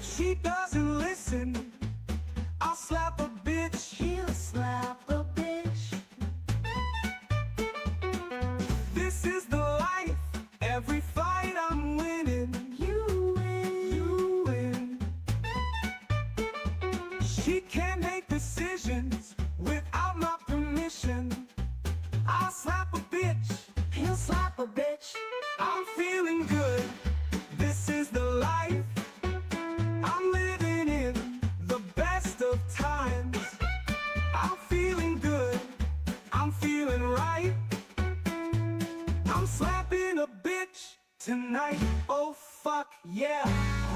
If she doesn't listen, I'll slap a bitch. He'll slap a bitch. This is the life. Every fight I'm winning. You win. You win. She can't make decisions without my permission. I'll slap a bitch. He'll slap a bitch. I'm feeling good. This is the life I'm living in, the best of times. I'm feeling good. I'm feeling right. I'm slapping a bitch tonight. Oh fuck yeah.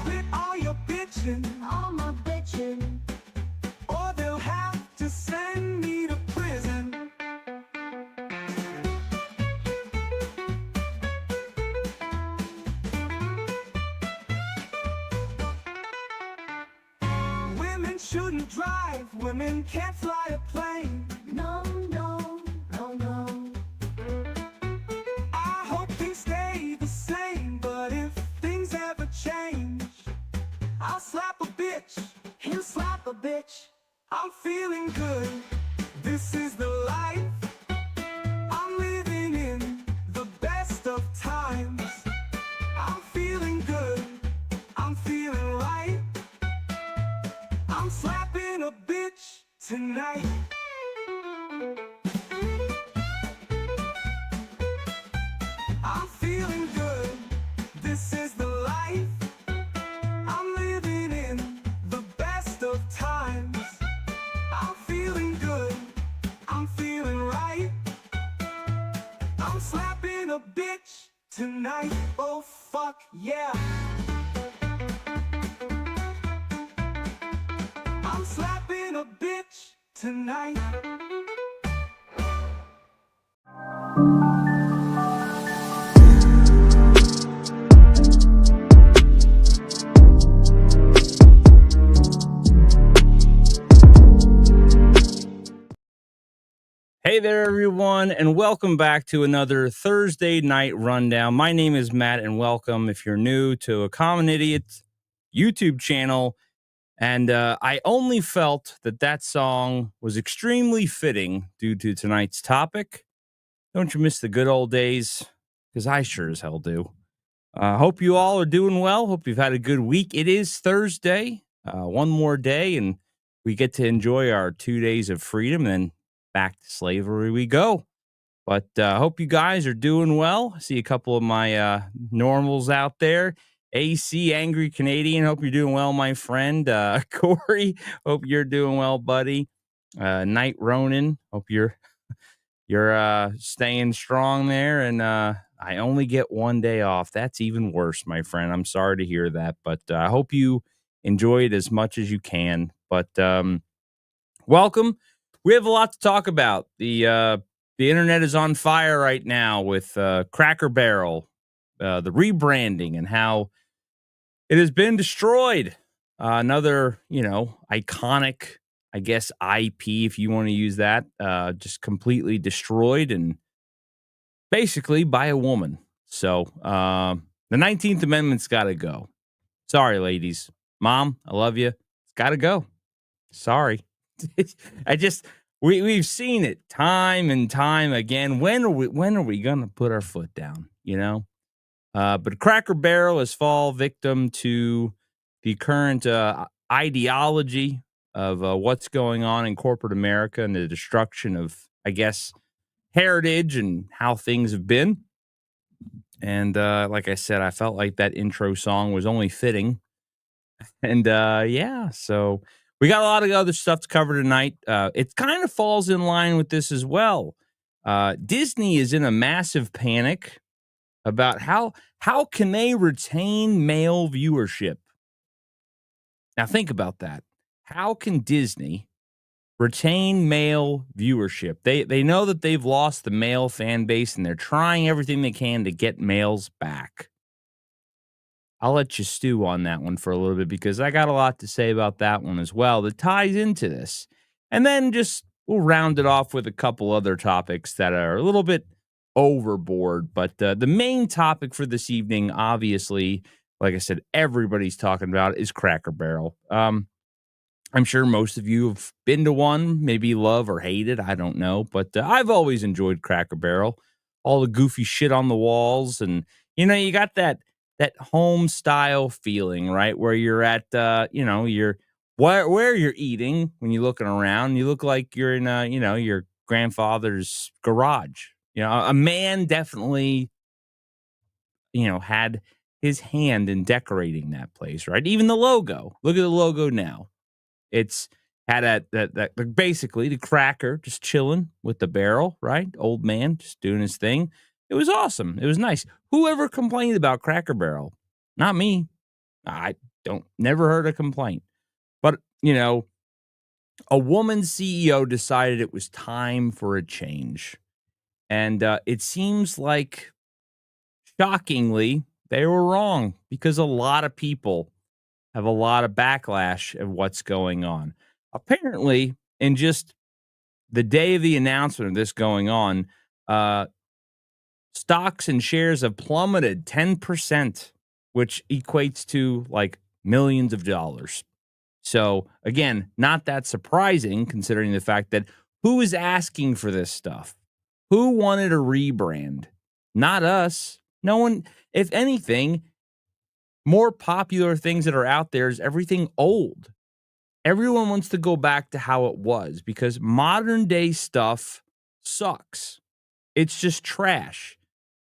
Quit all your bitching, All my bitchin'. or they'll have to send me to prison. Women shouldn't drive, women can't fly a plane. No, no, no, no. I hope things stay the same, but if things ever change, I'll slap a bitch. He'll slap a bitch. I'm feeling good. This is the life I'm living in, the best of times. I'm feeling good. I'm feeling right. I'm slapping a bitch tonight. I'm feeling good. This is the life I'm living in, the best of times. I'm feeling good. I'm feeling right. I'm slapping a bitch tonight. Oh fuck yeah. I'm slapping a bitch tonight. Hey there, everyone, and welcome back to another Thursday Night Rundown. My name is Matt, and welcome if you're new to a Common Idiot YouTube channel. And I only felt that song was extremely fitting due to tonight's topic. Don't you miss the good old days? Because I sure as hell do. Hope you all are doing well. Hope you've had a good week. It is Thursday, one more day, and we get to enjoy our 2 days of freedom, and back to slavery we go. But hope you guys are doing well. I see a couple of my normals out there. AC, Angry Canadian, hope you're doing well, my friend. Corey, hope you're doing well, buddy. Night Ronin, hope you're staying strong there. And I only get 1 day off. That's even worse, my friend. I'm sorry to hear that, but I hope you enjoy it as much as you can. But welcome. We have a lot to talk about. The internet is on fire right now with CrackerBarrel, the rebranding, and how it has been destroyed. Another, iconic, I guess, IP, if you want to use that, just completely destroyed, and basically by a woman. So the 19th Amendment's got to go. Sorry, ladies. Mom, I love you. It's got to go. Sorry. We've seen it time and time again. When are we gonna put our foot down? But CrackerBarrel has fallen victim to the current ideology of what's going on in corporate America and the destruction of, I guess, heritage and how things have been. And like I said, I felt like that intro song was only fitting. And so we got a lot of other stuff to cover tonight. It kind of falls in line with this as well. Disney is in a massive panic about how can they retain male viewership. Now think about that. How can Disney retain male viewership? They know that they've lost the male fan base, and they're trying everything they can to get males back. I'll let you stew on that one for a little bit, because I got a lot to say about that one as well that ties into this. And then we'll round it off with a couple other topics that are a little bit overboard. But the main topic for this evening, obviously, like I said, everybody's talking about is Cracker Barrel. I'm sure most of you have been to one, maybe love or hate it. I don't know, but I've always enjoyed Cracker Barrel. All the goofy shit on the walls, and you got that home style feeling, right? Where you're at, you're where you're eating when you're looking around. You look like you're in, your grandfather's garage. A man definitely, had his hand in decorating that place, right? Even the logo. Look at the logo now. It's had basically the cracker just chilling with the barrel, right? Old man just doing his thing. It was awesome. It was nice. Whoever complained about Cracker Barrel? Not me. I don't never heard a complaint. But, a woman CEO decided it was time for a change. And it seems like, shockingly, they were wrong because a lot of people have a lot of backlash of what's going on. Apparently, in just the day of the announcement of this going on, stocks and shares have plummeted 10%, which equates to like millions of dollars. So, again, not that surprising considering the fact that who is asking for this stuff? Who wanted a rebrand? Not us. No one, if anything, more popular things that are out there is everything old. Everyone wants to go back to how it was because modern day stuff sucks. It's just trash.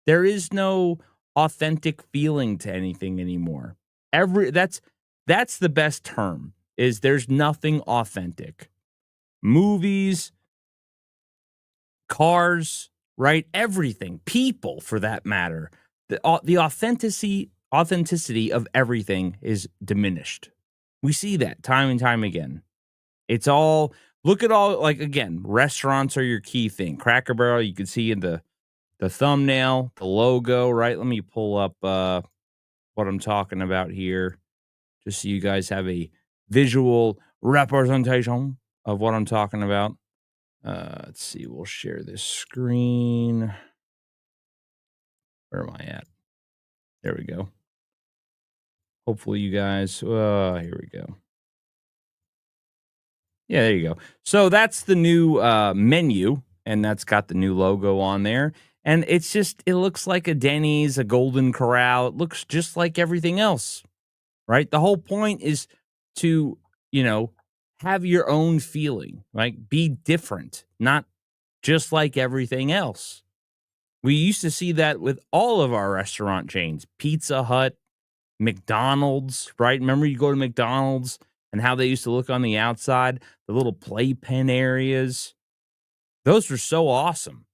There is no authentic feeling to anything anymore. That's the best term. Is there's nothing authentic. Movies, cars, right? Everything, people for that matter. The authenticity of everything is diminished. We see that time and time again. It's all look at all like again, restaurants are your key thing. Cracker Barrel, you can see in the thumbnail, the logo, right? Let me pull up what I'm talking about here, just so you guys have a visual representation of what I'm talking about. Let's see, we'll share this screen. Where am I at? There we go. Hopefully you guys here we go. Yeah, there you go. So that's the new menu, and that's got the new logo on there. And it looks like a Denny's, a Golden Corral. It looks just like everything else, right? The whole point is to, have your own feeling, like be different, not just like everything else. We used to see that with all of our restaurant chains, Pizza Hut, McDonald's, right? Remember you go to McDonald's and how they used to look on the outside, the little playpen areas. Those were so awesome.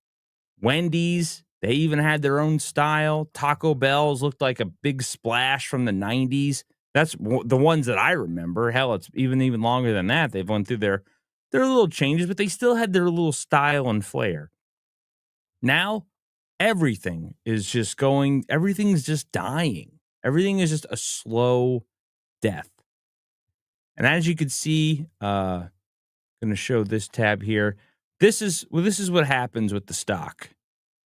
Wendy's, they even had their own style. Taco Bell's looked like a big splash from the 90s. That's the ones that I remember. Hell, it's even longer than that. They've went through their little changes, but they still had their little style and flair. Now, everything's just dying. Everything is just a slow death. And as you can see, going to show this tab here. This is what happens with the stock.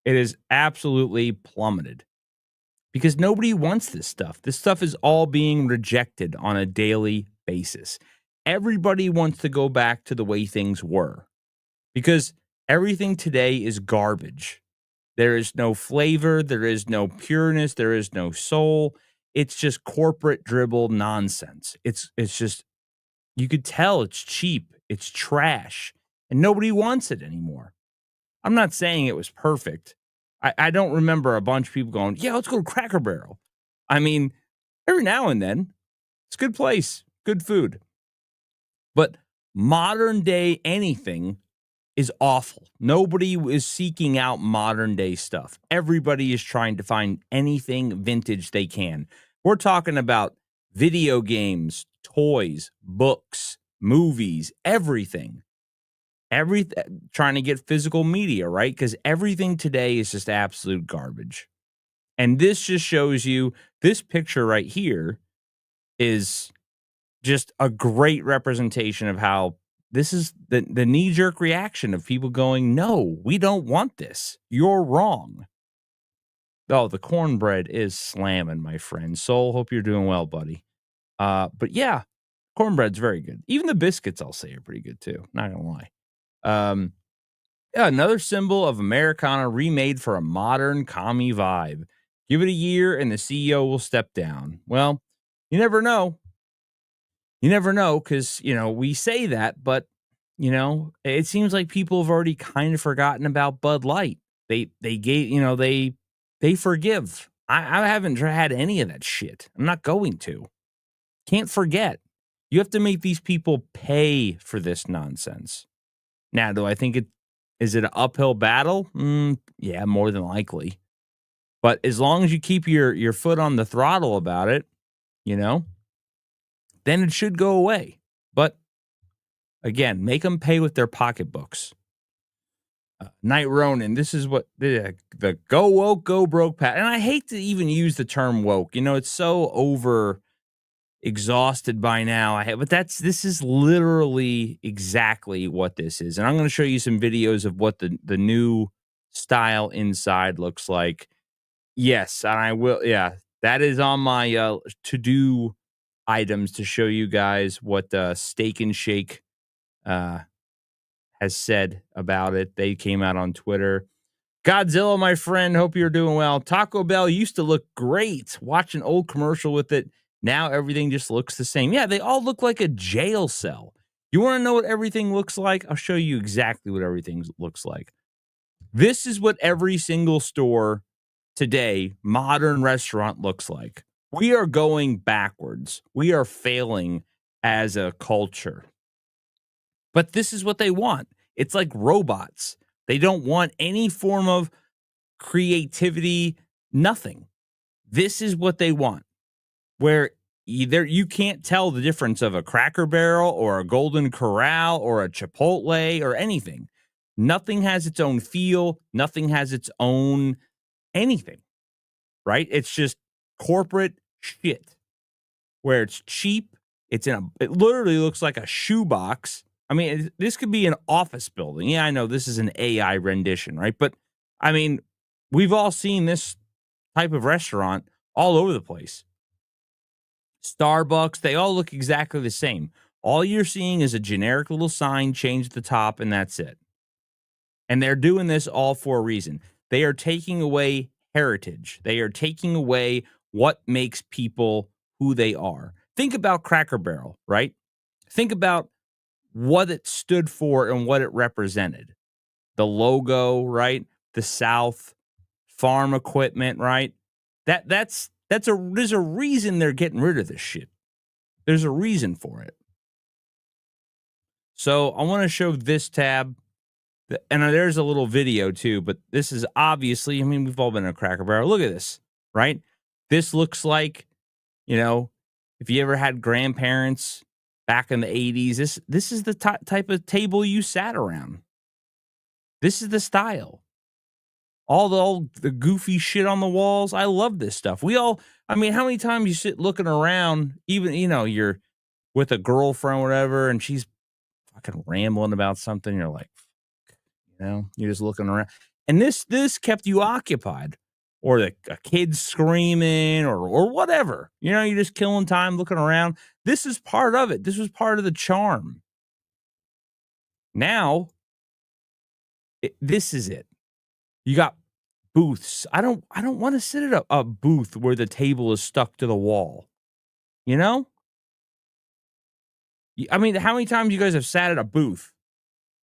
It is absolutely plummeted because nobody wants this stuff. This stuff is all being rejected on a daily basis. Everybody wants to go back to the way things were because everything today is garbage. There is no flavor. There is no pureness. There is no soul. It's just corporate dribble nonsense. It's just, you could tell it's cheap. It's trash. And nobody wants it anymore. I'm not saying it was perfect. I don't remember a bunch of people going, yeah, let's go to Cracker Barrel. I mean, every now and then, it's a good place, good food. But modern day anything is awful. Nobody is seeking out modern day stuff. Everybody is trying to find anything vintage they can. We're talking about video games, toys, books, movies, everything. Trying to get physical media, right? Because everything today is just absolute garbage. And this just shows you, this picture right here is just a great representation of how this is the knee-jerk reaction of people going, no, we don't want this. You're wrong. Oh, the cornbread is slamming, my friend. Soul, hope you're doing well, buddy. But yeah, cornbread's very good. Even the biscuits, I'll say, are pretty good too. Not gonna lie. Um, yeah, another symbol of Americana remade for a modern commie vibe. Give it a year and the CEO will step down. Well, you never know. You never know because, we say that, but, it seems like people have already kind of forgotten about Bud Light. They gave, they forgive. I haven't had any of that shit. I'm not going to. Can't forget. You have to make these people pay for this nonsense. Now, do I think is it an uphill battle? Yeah, more than likely. But as long as you keep your foot on the throttle about it, you know, then it should go away. But again, make them pay with their pocketbooks. Night Ronin, this is what the go woke, go broke pat. And I hate to even use the term woke. It's so over exhausted by now. But this is literally exactly what this is. And I'm going to show you some videos of what the new style inside looks like. Yes, and I will. Yeah, that is on my to do items to show you guys what Steak and Shake uh, has said about it. They came out on Twitter. Godzilla, my friend, hope you're doing well. Taco Bell used to look great. Watch an old commercial with it. Now everything just looks the same. Yeah, they all look like a jail cell. You want to know what everything looks like? I'll show you exactly what everything looks like. This is what every single store today, modern restaurant, looks like. We are going backwards. We are failing as a culture. But this is what they want. It's like robots. They don't want any form of creativity, nothing. This is what they want. Where either you can't tell the difference of a Cracker Barrel or a Golden Corral or a Chipotle or anything. Nothing has its own feel. Nothing has its own anything, right? It's just corporate shit where it's cheap. It literally looks like a shoebox. I mean, this could be an office building. Yeah, I know this is an AI rendition, right? But I mean, we've all seen this type of restaurant all over the place. Starbucks, they all look exactly the same. All you're seeing is a generic little sign changed at the top, and that's it. And they're doing this all for a reason. They are taking away heritage. They are taking away what makes people who they are. Think about Cracker Barrel, right? Think about what it stood for and what it represented. The logo, right? The South, farm equipment, right? There's a reason they're getting rid of this shit. There's a reason for it. So I want to show this tab. And there's a little video too, but this is obviously, I mean, we've all been in a Cracker Barrel. Look at this, right? This looks like, if you ever had grandparents back in the 80s, this is the type of table you sat around. This is the style. All the goofy shit on the walls. I love this stuff. I mean, how many times you sit looking around, even, you're with a girlfriend or whatever, and she's fucking rambling about something. You're like, you're just looking around. And this kept you occupied, or a kid screaming or whatever. You're just killing time looking around. This is part of it. This was part of the charm. Now, this is it. You got booths. I don't want to sit at a booth where the table is stuck to the wall. I mean, how many times you guys have sat at a booth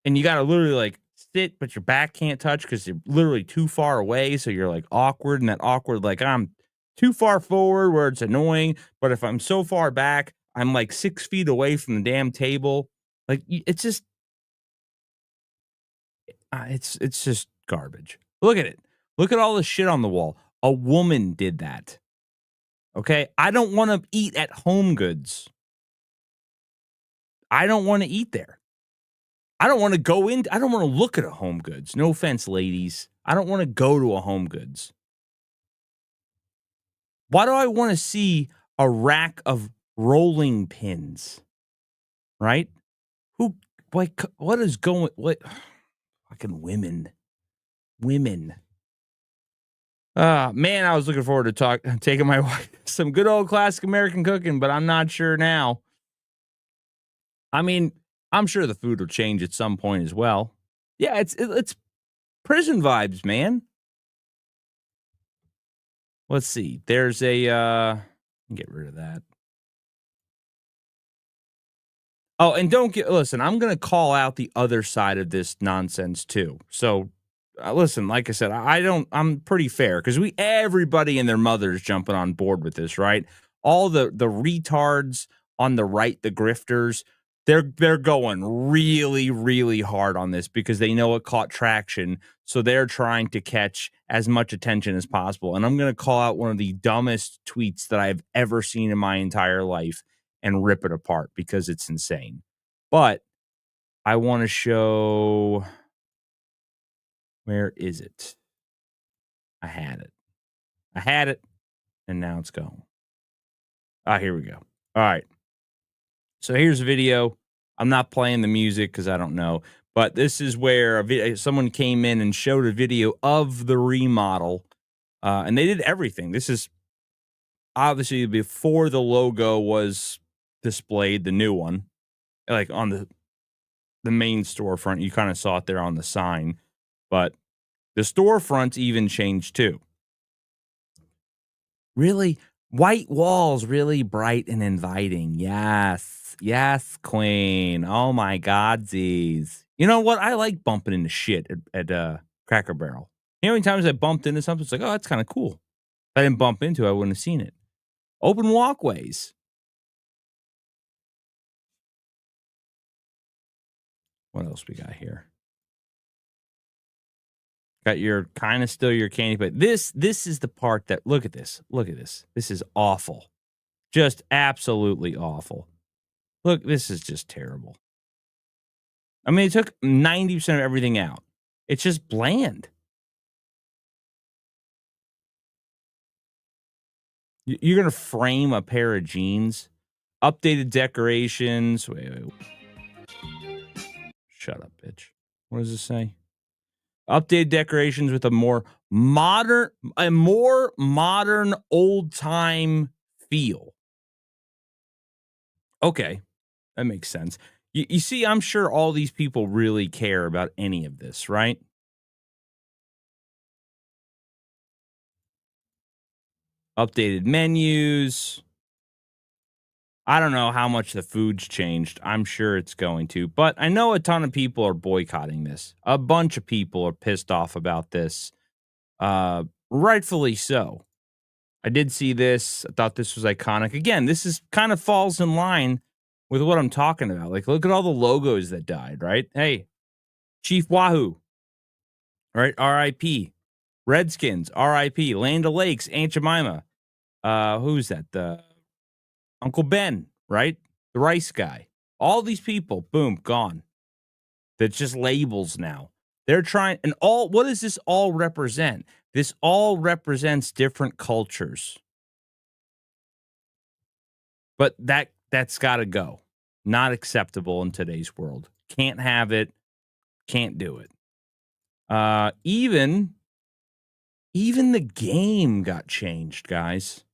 and you got to literally like sit, but your back can't touch because you're literally too far away. So you're like awkward, and that awkward, like I'm too far forward where it's annoying. But if I'm so far back, I'm like 6 feet away from the damn table. Like it's just, it's just garbage. Look at it. Look at all the shit on the wall. A woman did that. Okay. I don't want to eat at Home Goods. I don't want to eat there. I don't want to go in. I don't want to look at a Home Goods. No offense, ladies. I don't want to go to a Home Goods. Why do I want to see a rack of rolling pins? Right? What is going, fucking women. Man, I was looking forward to taking my wife some good old classic American cooking, but I'm not sure now. I mean, I'm sure the food will change at some point as well. Yeah, it's prison vibes, man. Let's see. There's a get rid of that. Oh, and don't get listen, I'm gonna call out the other side of this nonsense too. So, listen, like I said, I'm pretty fair because everybody and their mother's jumping on board with this, right? All the retards on the right, the grifters, they're going really, really hard on this because they know it caught traction. So they're trying to catch as much attention as possible. And I'm gonna call out one of the dumbest tweets that I've ever seen in my entire life and rip it apart because it's insane. But I want to show where is it? I had it. I had it, and now it's gone. Ah, here we go. All right. So here's a video. I'm not playing the music because I don't know, but this is where someone came in and showed a video of the remodel, and they did everything. This is obviously before the logo was displayed, the new one, like on the main storefront. You kind of saw it there on the sign, but the storefronts even changed too. Really? White walls, really bright and inviting. Yes. Yes, queen. Oh my godsies. You know what? I like bumping into shit at Cracker Barrel. You know how many times I bumped into something? It's like, oh, that's kind of cool. If I didn't bump into it, I wouldn't have seen it. Open walkways. What else we got here? Got your kind of still your candy, but this is the part that look at this. Look at this. This is awful. Just absolutely awful. Look, this is just terrible. I mean, it took 90% of everything out. It's just bland. You're gonna frame a pair of jeans, updated decorations. Wait. Shut up, bitch. What does it say? Updated decorations with a more modern, old time feel. Okay, that makes sense. You see, I'm sure all these people really care about any of this, right? Updated menus. I don't know how much the food's changed. I'm sure it's going to, but I know a ton of people are boycotting this. A bunch of people are pissed off about this. Rightfully so. I did see this. I thought this was iconic. Again, this is kind of falls in line with what I'm talking about. Like, look at all the logos that died, right? Hey, Chief Wahoo, right? R.I.P. Redskins, R.I.P. Land O'Lakes, Aunt Jemima. Who's that? The Uncle Ben, right? The rice guy. All these people, boom, gone. That's just labels now. They're trying, and what does this all represent? This all represents different cultures. But that's got to go. Not acceptable in today's world. Can't have it. Can't do it. Even the game got changed, guys.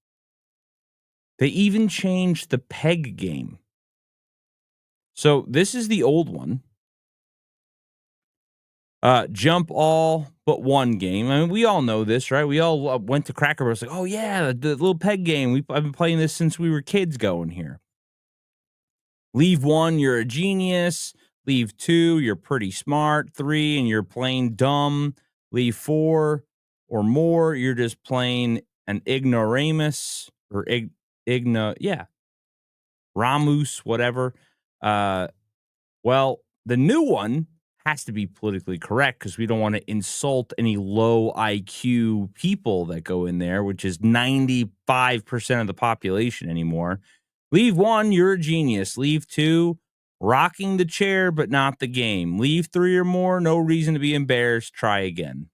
They even changed the peg game. So this is the old one. Jump all but one game. I mean, we all know this, right? We all went to Cracker Barrel. Like, oh yeah, the little peg game. I've been playing this since we were kids. Going here. Leave one, you're a genius. Leave two, you're pretty smart. Three, and you're plain dumb. Leave four or more, you're just plain an ignoramus or Ramus, whatever. Well, the new one has to be politically correct because we don't want to insult any low IQ people that go in there, which is 95% of the population anymore. Leave one, you're a genius. Leave two, rocking the chair, but not the game. Leave three or more, no reason to be embarrassed. Try again.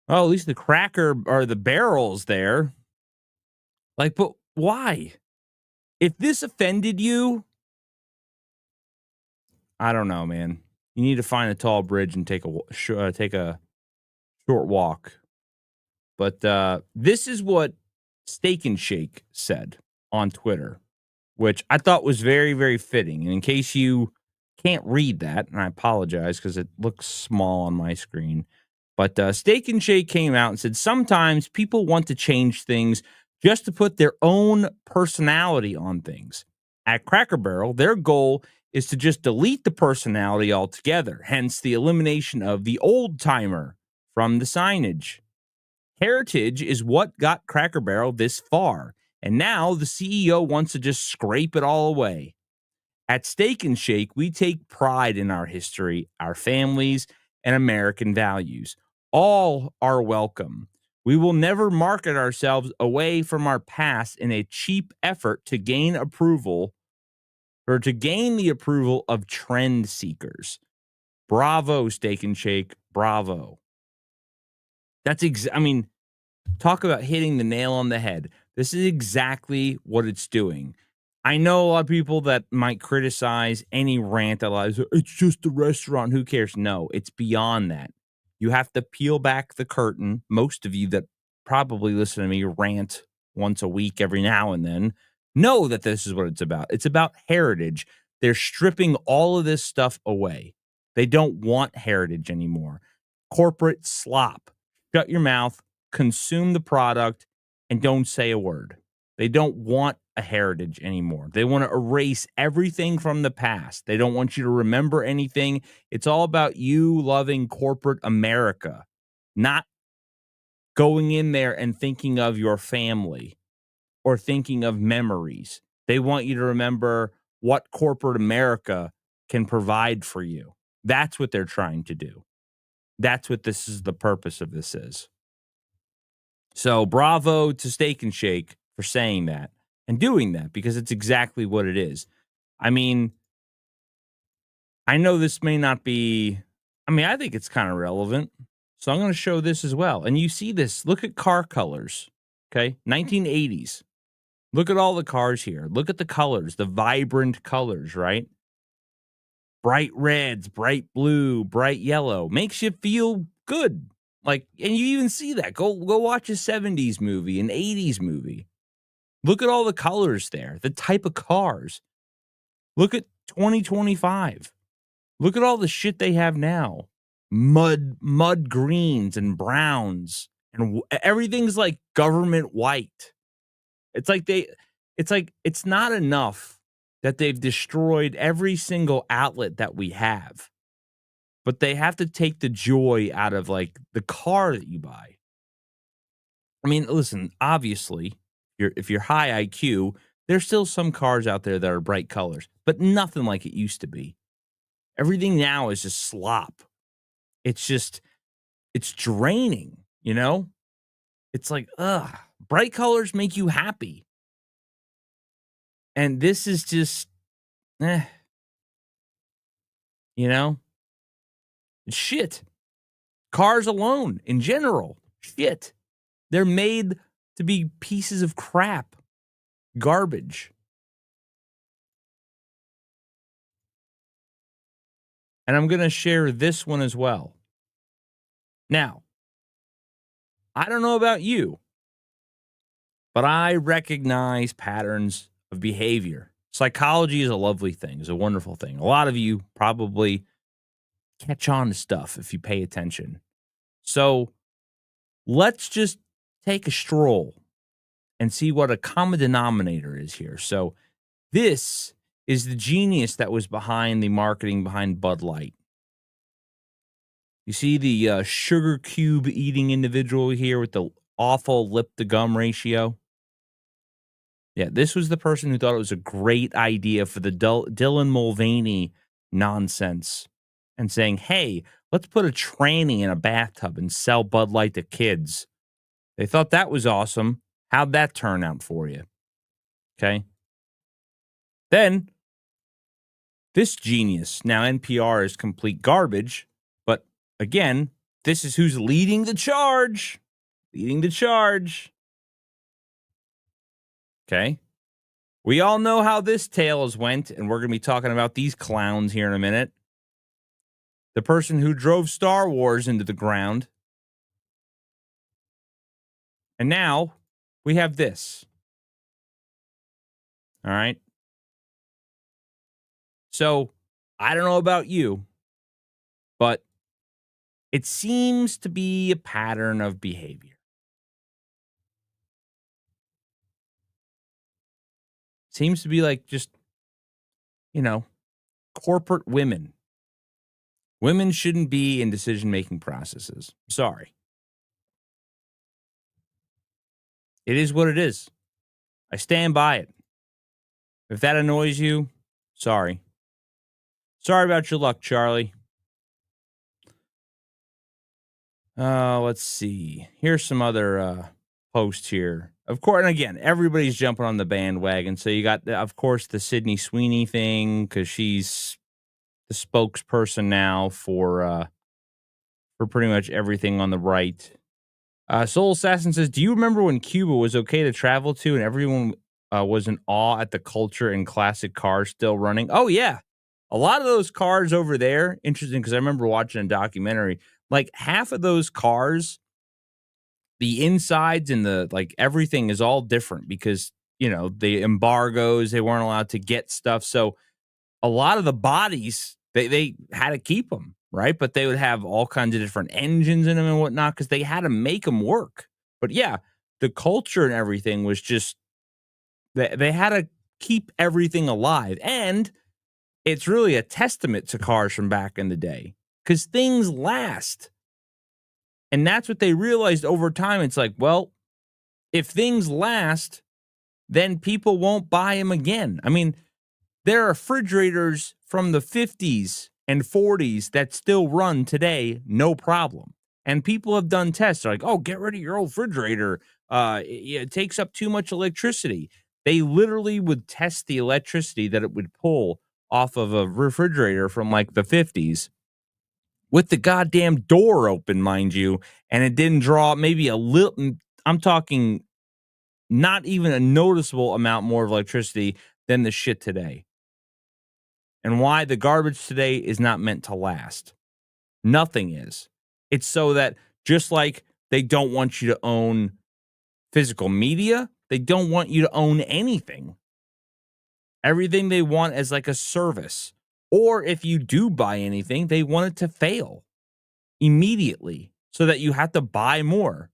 Oh, at least the cracker or the barrel's there. Like, but why? If this offended you, I don't know, man. You need to find a tall bridge and take a short walk. But this is what Steak and Shake said on Twitter, which I thought was very, very fitting. And in case you can't read that, and I apologize because it looks small on my screen, but Steak and Shake came out and said sometimes people want to change things just to put their own personality on things. At Cracker Barrel, their goal is to just delete the personality altogether, hence the elimination of the old timer from the signage. Heritage is what got Cracker Barrel this far, and now the CEO wants to just scrape it all away. At Steak and Shake, we take pride in our history, our families, and American values. All are welcome. We will never market ourselves away from our past in a cheap effort to gain approval or to gain the approval of trend seekers. Bravo, Steak and Shake. Bravo. Talk about hitting the nail on the head. This is exactly what it's doing. I know a lot of people that might criticize any rant that lies, it's just a restaurant, who cares? No, it's beyond that. You have to peel back the curtain. Most of you that probably listen to me rant once a week every now and then know that this is what it's about. It's about heritage. They're stripping all of this stuff away. They don't want heritage anymore. Corporate slop. Shut your mouth, consume the product, and don't say a word. They don't want a heritage anymore. They want to erase everything from the past. They don't want you to remember anything. It's all about you loving corporate America, not going in there and thinking of your family or thinking of memories. They want you to remember what corporate America can provide for you. That's what they're trying to do. That's what this is, the purpose of this is. So bravo to Steak and Shake for saying that and doing that, because it's exactly what it is. I mean, I know this may not be, I think it's kind of relevant. So I'm going to show this as well. And you see this, look at car colors, okay? 1980s. Look at all the cars here. Look at the colors, the vibrant colors, right? Bright reds, bright blue, bright yellow. Makes you feel good. Like, and you even see that. Go watch a 70s movie, an 80s movie. Look at all the colors there, the type of cars. Look at 2025. Look at all the shit they have now. Mud greens and browns, and everything's like government white. It's not enough that they've destroyed every single outlet that we have, but they have to take the joy out of like the car that you buy. I mean, listen, obviously, if you're high IQ, there's still some cars out there that are bright colors, but nothing like it used to be. Everything now is just slop. It's draining, you know? It's like, bright colors make you happy. And this is just, you know? It's shit. Cars alone, in general, shit. They're made to be pieces of crap. Garbage. And I'm going to share this one as well. Now, I don't know about you, but I recognize patterns of behavior. Psychology is a lovely thing, is a wonderful thing. A lot of you probably catch on to stuff if you pay attention. So let's just take a stroll and see what a common denominator is here. So this is the genius that was behind the marketing behind Bud Light. You see the sugar cube eating individual here with the awful lip to gum ratio? Yeah, this was the person who thought it was a great idea for the Dylan Mulvaney nonsense and saying, hey, let's put a tranny in a bathtub and sell Bud Light to kids. They thought that was awesome. How'd that turn out for you? Okay. Then, this genius, now NPR is complete garbage, but again, this is who's leading the charge. Leading the charge. Okay. We all know how this tale has went, and we're going to be talking about these clowns here in a minute. The person who drove Star Wars into the ground. And now we have this. All right. So I don't know about you, but it seems to be a pattern of behavior. Seems to be like just, you know, corporate women. Women shouldn't be in decision making processes. Sorry. It is what it is. I stand by it. If that annoys you, sorry. Sorry about your luck, Charlie. Let's see. Here's some other posts here. Of course, and again, everybody's jumping on the bandwagon. So you got, of course, the Sydney Sweeney thing because she's the spokesperson now for pretty much everything on the right. Soul Assassin says, "Do you remember when Cuba was okay to travel to, and everyone was in awe at the culture and classic cars still running?" Oh yeah, a lot of those cars over there. Interesting because I remember watching a documentary. Like half of those cars, the insides and the like everything is all different because the embargoes, they weren't allowed to get stuff. So a lot of the bodies they had to keep them, right? But they would have all kinds of different engines in them and whatnot because they had to make them work. But yeah, the culture and everything was just they had to keep everything alive. And it's really a testament to cars from back in the day because things last. And that's what they realized over time. It's like, well, if things last, then people won't buy them again. I mean, there are refrigerators from the 50s and 40s that still run today, no problem. And people have done tests. They're like, oh, get rid of your old refrigerator. It takes up too much electricity. They literally would test the electricity that it would pull off of a refrigerator from like the 50s with the goddamn door open, mind you, and it didn't draw maybe a little. I'm talking not even a noticeable amount more of electricity than the shit today. And why the garbage today is not meant to last. Nothing is. It's so that just like they don't want you to own physical media, they don't want you to own anything. Everything they want is like a service. Or if you do buy anything, they want it to fail immediately so that you have to buy more.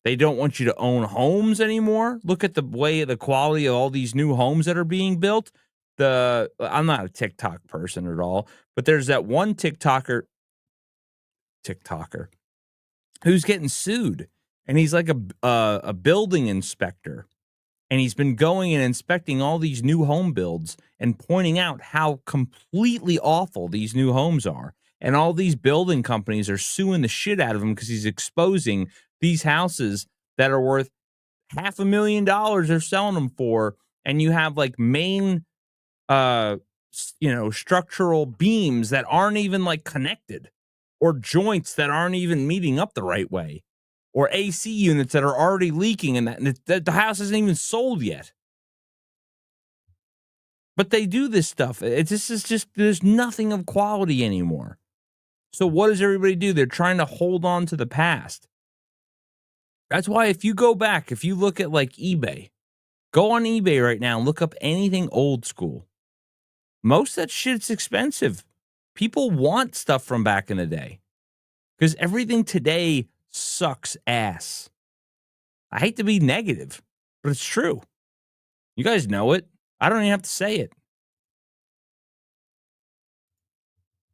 They don't want you to own homes anymore. Look at the quality of all these new homes that are being built. I'm not a TikTok person at all, but there's that one TikToker who's getting sued, and he's like a building inspector, and he's been going and inspecting all these new home builds and pointing out how completely awful these new homes are. And all these building companies are suing the shit out of him because he's exposing these houses that are worth $500,000 they're selling them for, and you have like main structural beams that aren't even like connected, or joints that aren't even meeting up the right way, or AC units that are already leaking, and the house isn't even sold yet. But they do this stuff. There's nothing of quality anymore. So what does everybody do? They're trying to hold on to the past. That's why if you look at like eBay, go on eBay right now and look up anything old school. Most of that shit's expensive. People want stuff from back in the day because everything today sucks ass. I hate to be negative, but it's true. You guys know it. I don't even have to say it.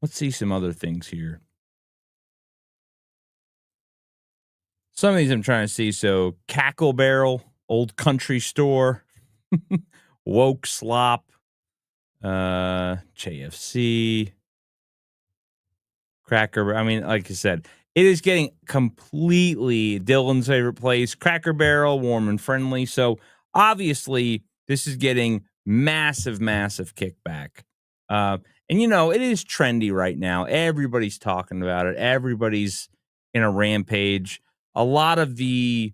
Let's see some other things here. Some of these I'm trying to see. So, CrackerBarrel, Old Country Store, Woke Slop, JFC, Cracker. I mean, like I said, it is getting completely Dylan's favorite place, CrackerBarrel, warm and friendly. So, obviously, this is getting massive kickback. And it is trendy right now. Everybody's talking about it. Everybody's in a rampage. A lot of the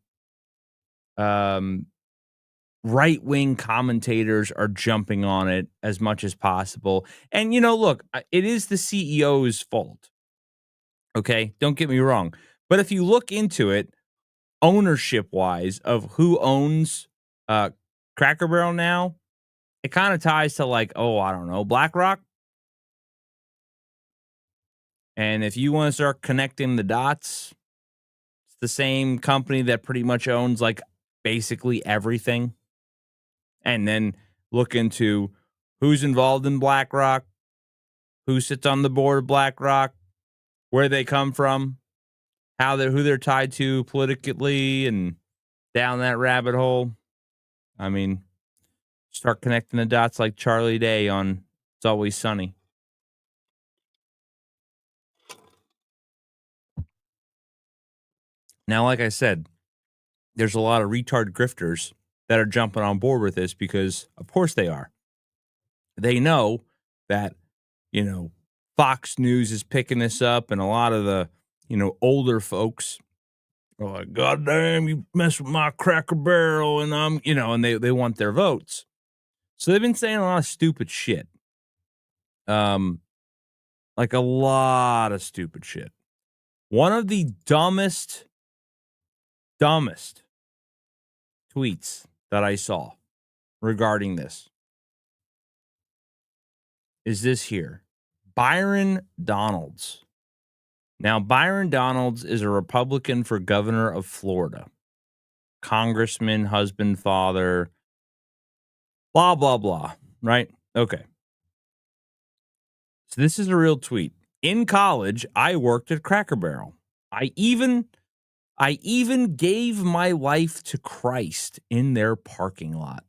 right-wing commentators are jumping on it as much as possible. And look, it is the CEO's fault. Okay, don't get me wrong. But if you look into it, ownership wise of who owns Cracker Barrel now, it kind of ties to like, oh, I don't know, BlackRock. And if you want to start connecting the dots, it's the same company that pretty much owns like basically everything. And then look into who's involved in BlackRock, who sits on the board of BlackRock, where they come from, who they're tied to politically, and down that rabbit hole. I mean, start connecting the dots like Charlie Day on It's Always Sunny. Now, like I said, there's a lot of retard grifters that are jumping on board with this because, of course, they are. They know that, Fox News is picking this up, and a lot of the, older folks are like, God damn, you mess with my Cracker Barrel, and and they want their votes. So they've been saying a lot of stupid shit. Like a lot of stupid shit. One of the dumbest tweets that I saw regarding this is this here. Byron Donalds. Now, Byron Donalds is a Republican for governor of Florida. Congressman, husband, father, blah, blah, blah. Right? Okay. So this is a real tweet. In college, I worked at Cracker Barrel. I even gave my life to Christ in their parking lot.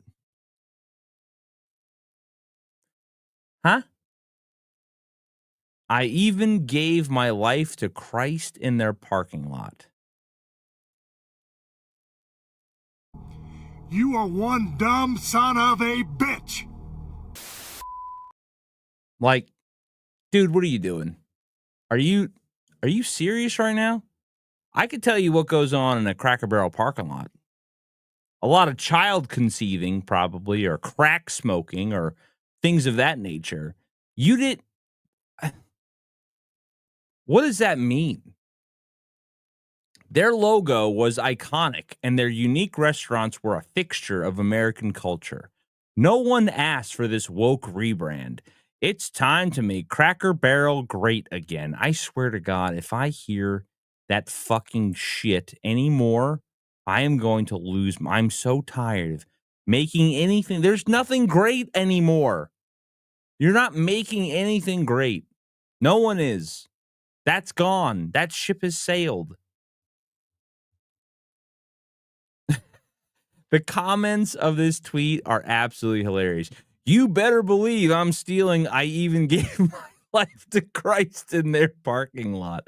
Huh? I even gave my life to Christ in their parking lot. You are one dumb son of a bitch. Like, dude, what are you doing? Are you serious right now? I could tell you what goes on in a Cracker Barrel parking lot. A lot of child conceiving, probably, or crack smoking, or things of that nature. What does that mean? Their logo was iconic, and their unique restaurants were a fixture of American culture. No one asked for this woke rebrand. It's time to make Cracker Barrel great again. I swear to God, if I hear that fucking shit anymore, I am going to lose. I'm so tired of making anything. There's nothing great anymore. You're not making anything great. No one is. That's gone. That ship has sailed. The comments of this tweet are absolutely hilarious. You better believe I'm stealing. I even gave my life to Christ in their parking lot.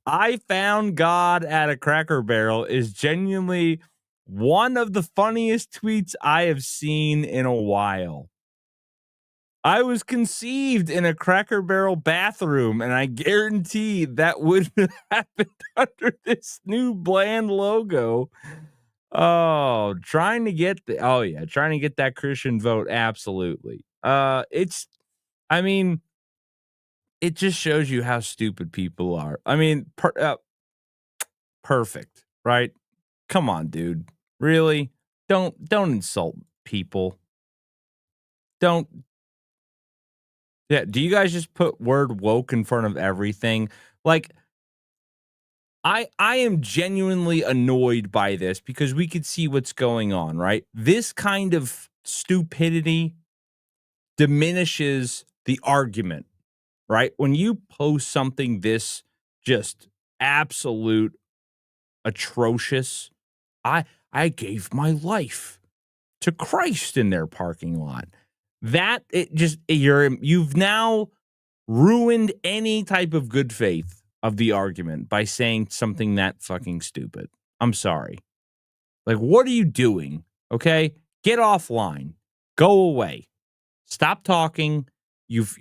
I found God at a Cracker Barrel is genuinely one of the funniest tweets I have seen in a while. I was conceived in a Cracker Barrel bathroom, and I guarantee that wouldn't have happened under this new bland logo. Oh, trying to get that Christian vote. Absolutely. It just shows you how stupid people are. I mean, perfect, right? Come on, dude. Really? Don't insult people. Don't. Yeah. Do you guys just put word woke in front of everything? Like, I am genuinely annoyed by this because we could see what's going on, right? This kind of stupidity diminishes the argument, right? When you post something this just absolute atrocious, I gave my life to Christ in their parking lot. You've now ruined any type of good faith of the argument by saying something that fucking stupid. I'm sorry. Like, what are you doing? Okay? Get offline. Go away. Stop talking. You've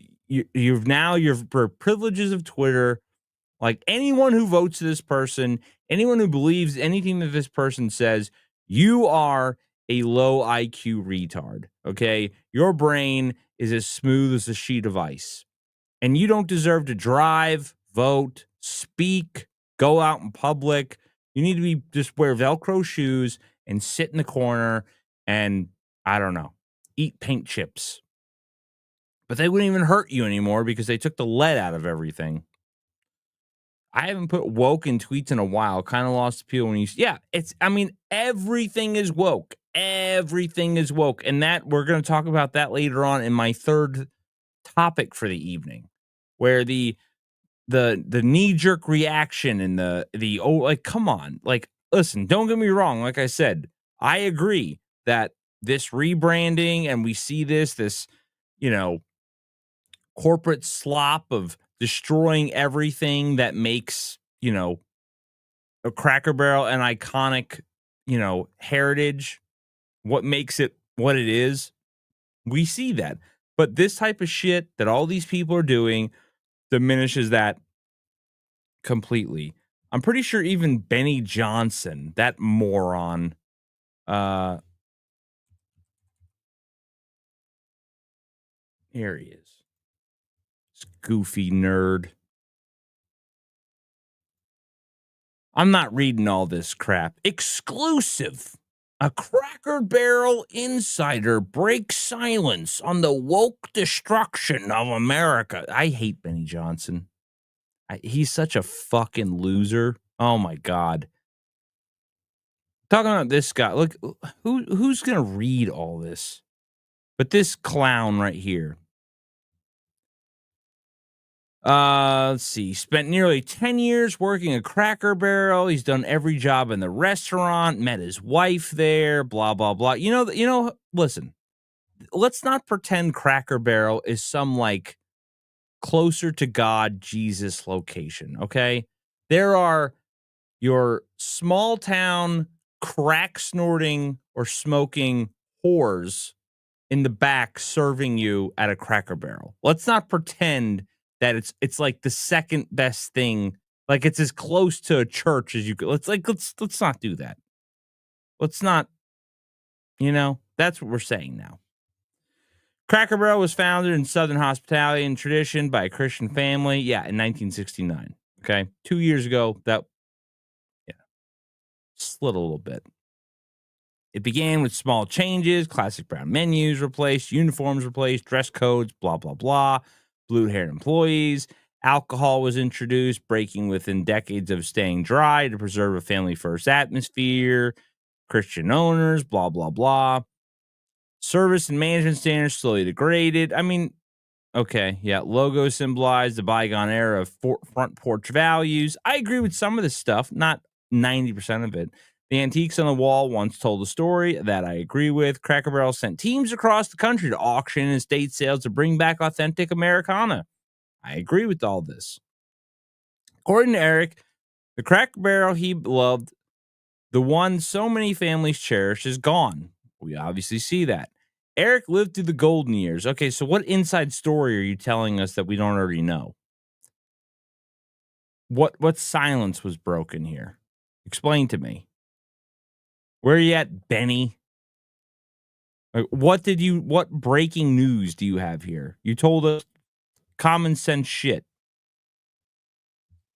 now your privileges of Twitter. Like, anyone who votes this person, anyone who believes anything that this person says, you are a low IQ retard. Okay? Your brain is as smooth as a sheet of ice. And you don't deserve to drive, vote, speak, go out in public, You need to be just wear Velcro shoes and sit in the corner and, I don't know, eat paint chips. But they wouldn't even hurt you anymore because they took the lead out of everything. I haven't put woke in tweets in a while. Kind of lost appeal when everything is woke. Everything is woke. And that we're going to talk about that later on in my third topic for the evening, where the knee-jerk reaction and come on. Like, listen, don't get me wrong. Like I said, I agree that this rebranding, and we see this, corporate slop of destroying everything that makes, a Cracker Barrel an iconic, heritage, what makes it what it is. We see that. But this type of shit that all these people are doing diminishes that completely. I'm pretty sure even Benny Johnson, that moron, here he is. This goofy nerd. I'm not reading all this crap. Exclusive. A Cracker Barrel insider breaks silence on the woke destruction of America. I hate Benny Johnson. He's such a fucking loser. Oh my God. Talking about this guy. Look, who's going to read all this? But this clown right here. Let's see. Spent nearly 10 years working at Cracker Barrel. He's done every job in the restaurant, met his wife there, blah, blah, blah. Listen, let's not pretend Cracker Barrel is some like closer to God, Jesus location. Okay. There are your small town crack snorting or smoking whores in the back serving you at a Cracker Barrel. Let's not pretend that it's like the second best thing, like it's as close to a church as you could. Let's not do that. Let's not, that's what we're saying now. Cracker Barrel was founded in Southern hospitality and tradition by a Christian family. Yeah, in 1969. Okay, 2 years ago, slid a little bit. It began with small changes, classic brown menus replaced, uniforms replaced, dress codes, blah, blah, blah. Blue-haired employees. Alcohol was introduced, breaking within decades of staying dry to preserve a family-first atmosphere. Christian owners, blah, blah, blah. Service and management standards slowly degraded. Okay, yeah. Logo symbolized the bygone era of front porch values. I agree with some of this stuff, not 90% of it. The antiques on the wall once told a story that I agree with. Cracker Barrel sent teams across the country to auction and estate sales to bring back authentic Americana. I agree with all this. According to Eric, the Cracker Barrel he loved, the one so many families cherish, is gone. We obviously see that. Eric lived through the golden years. Okay, so what inside story are you telling us that we don't already know? What silence was broken here? Explain to me. Where are you at, Benny? What breaking news do you have here? You told us common sense shit.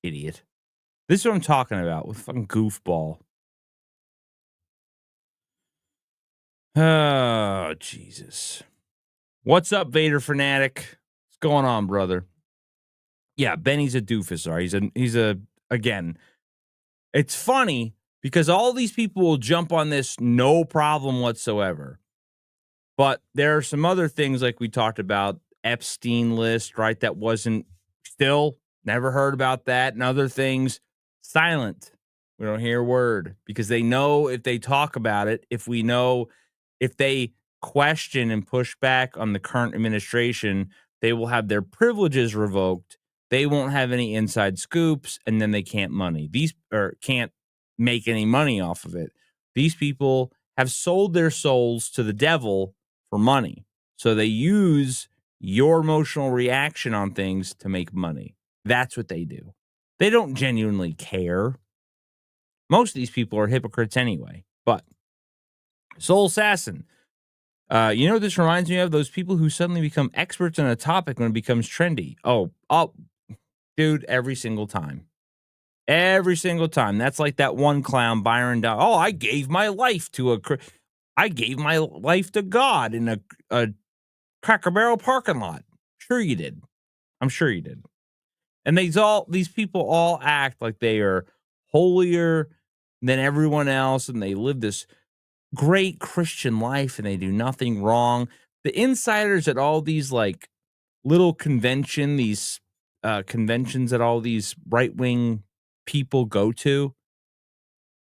Idiot. This is what I'm talking about with fucking goofball. Oh, Jesus. What's up, Vader fanatic? What's going on, brother? Yeah, Benny's a doofus, all right? Again, it's funny because all these people will jump on this no problem whatsoever. But there are some other things like we talked about, Epstein list, right? That wasn't still never heard about that. And other things, silent. We don't hear a word because they know if they talk about it, if they question and push back on the current administration, they will have their privileges revoked. They won't have any inside scoops, and then they can't make any money off of it. These people have sold their souls to the devil for money. So they use your emotional reaction on things to make money. That's what they do. They don't genuinely care. Most of these people are hypocrites anyway. But Soul Assassin, you know what this reminds me of? Those people who suddenly become experts on a topic when it becomes trendy. Oh, dude, every single time. Every single time. That's like that one clown, Byron. Oh, I gave my life to I gave my life to God in a Cracker Barrel parking lot. Sure you did. I'm sure you did. And these people all act like they are holier than everyone else, and they live this great Christian life, and they do nothing wrong. The insiders at all these like little conventions that all these right wing people go to.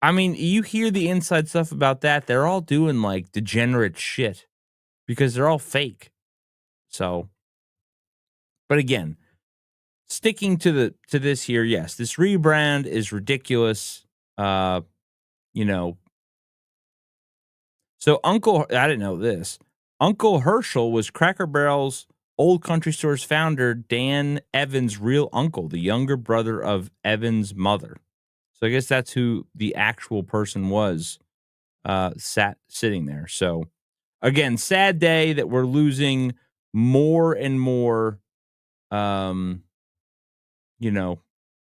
I mean, you hear the inside stuff about that. They're all doing like degenerate shit because they're all fake. So, but again, sticking to this here, yes, this rebrand is ridiculous. You know, so I didn't know this. Uncle Herschel was Cracker Barrel's Old Country Store's founder, Dan Evans' real uncle, the younger brother of Evans' mother. So I guess that's who the actual person was sitting there. So again, sad day that we're losing more and more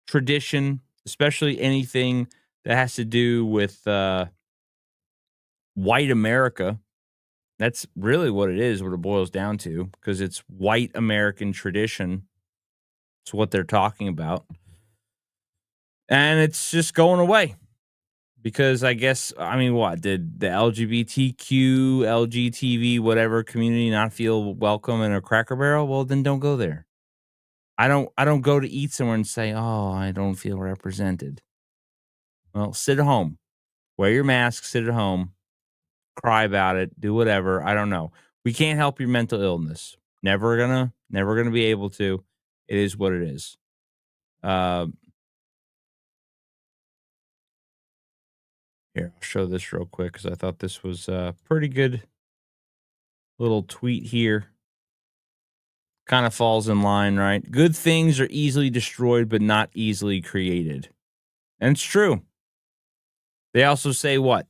tradition, especially anything that has to do with white America. That's really what it is, what it boils down to, because it's white American tradition. It's what they're talking about. And it's just going away. Because I guess, I mean, what? Did the LGBTQ, LGTV, whatever community not feel welcome in a Cracker Barrel? Well, then don't go there. I don't go to eat somewhere and say, oh, I don't feel represented. Well, sit at home. Wear your mask, sit at home, cry about it, do whatever. I don't know. We can't help your mental illness. Never gonna be able to. It is what it is. Here, I'll show this real quick because I thought this was a pretty good little tweet here. Kind of falls in line, right? Good things are easily destroyed, but not easily created. And it's true. They also say what?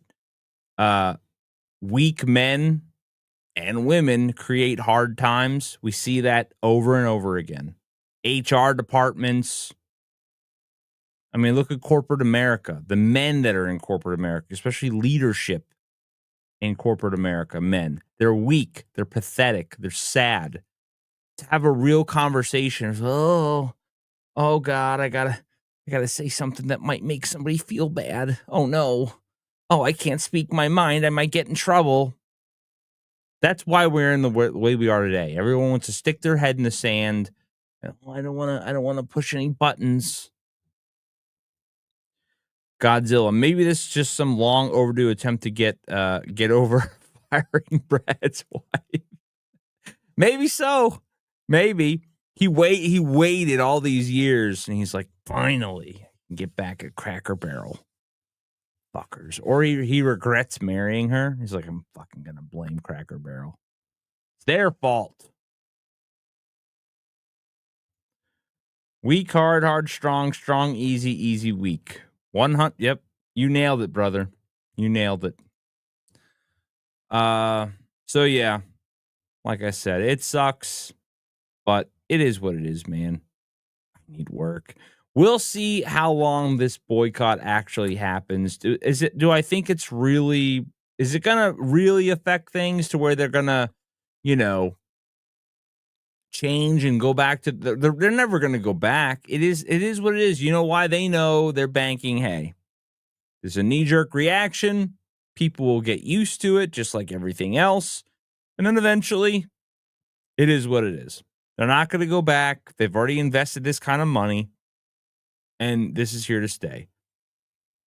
Weak men and women create hard times. We see that over and over again. HR departments. I mean, look at corporate America. The men that are in corporate America, especially leadership in corporate America, men. They're weak. They're pathetic. They're sad. To have a real conversation. Oh God, I gotta say something that might make somebody feel bad. Oh no. Oh, I can't speak my mind. I might get in trouble. That's why we're in the way we are today. Everyone wants to stick their head in the sand. I don't want to push any buttons. Godzilla. Maybe this is just some long overdue attempt to get over firing Brad's wife. Maybe so. Maybe he waited all these years and he's like, finally, get back at Cracker Barrel. Fuckers. Or he regrets marrying her. He's like, I'm fucking gonna blame Cracker Barrel. It's their fault. Weak, hard, strong, easy, weak. 100. Yep. You nailed it, brother. You nailed it. So yeah, like I said, it sucks, but it is what it is, man. I need work. We'll see how long this boycott actually happens. Do I think is it gonna really affect things to where they're gonna, change and go back to they're never gonna go back. It is what it is. You know why? They know they're banking, hey, there's a knee-jerk reaction. People will get used to it, just like everything else. And then eventually, it is what it is. They're not going to go back. They've already invested this kind of money. And this is here to stay.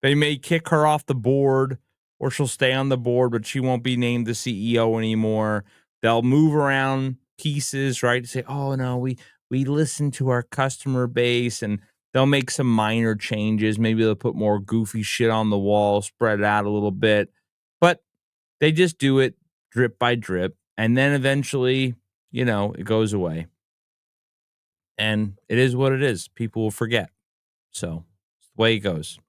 They may kick her off the board, or she'll stay on the board, but she won't be named the CEO anymore. They'll move around pieces, right? To say, oh, no, we listen to our customer base, and they'll make some minor changes. Maybe they'll put more goofy shit on the wall, spread it out a little bit. But they just do it drip by drip. And then eventually, it goes away. And it is what it is. People will forget. So it's the way it goes.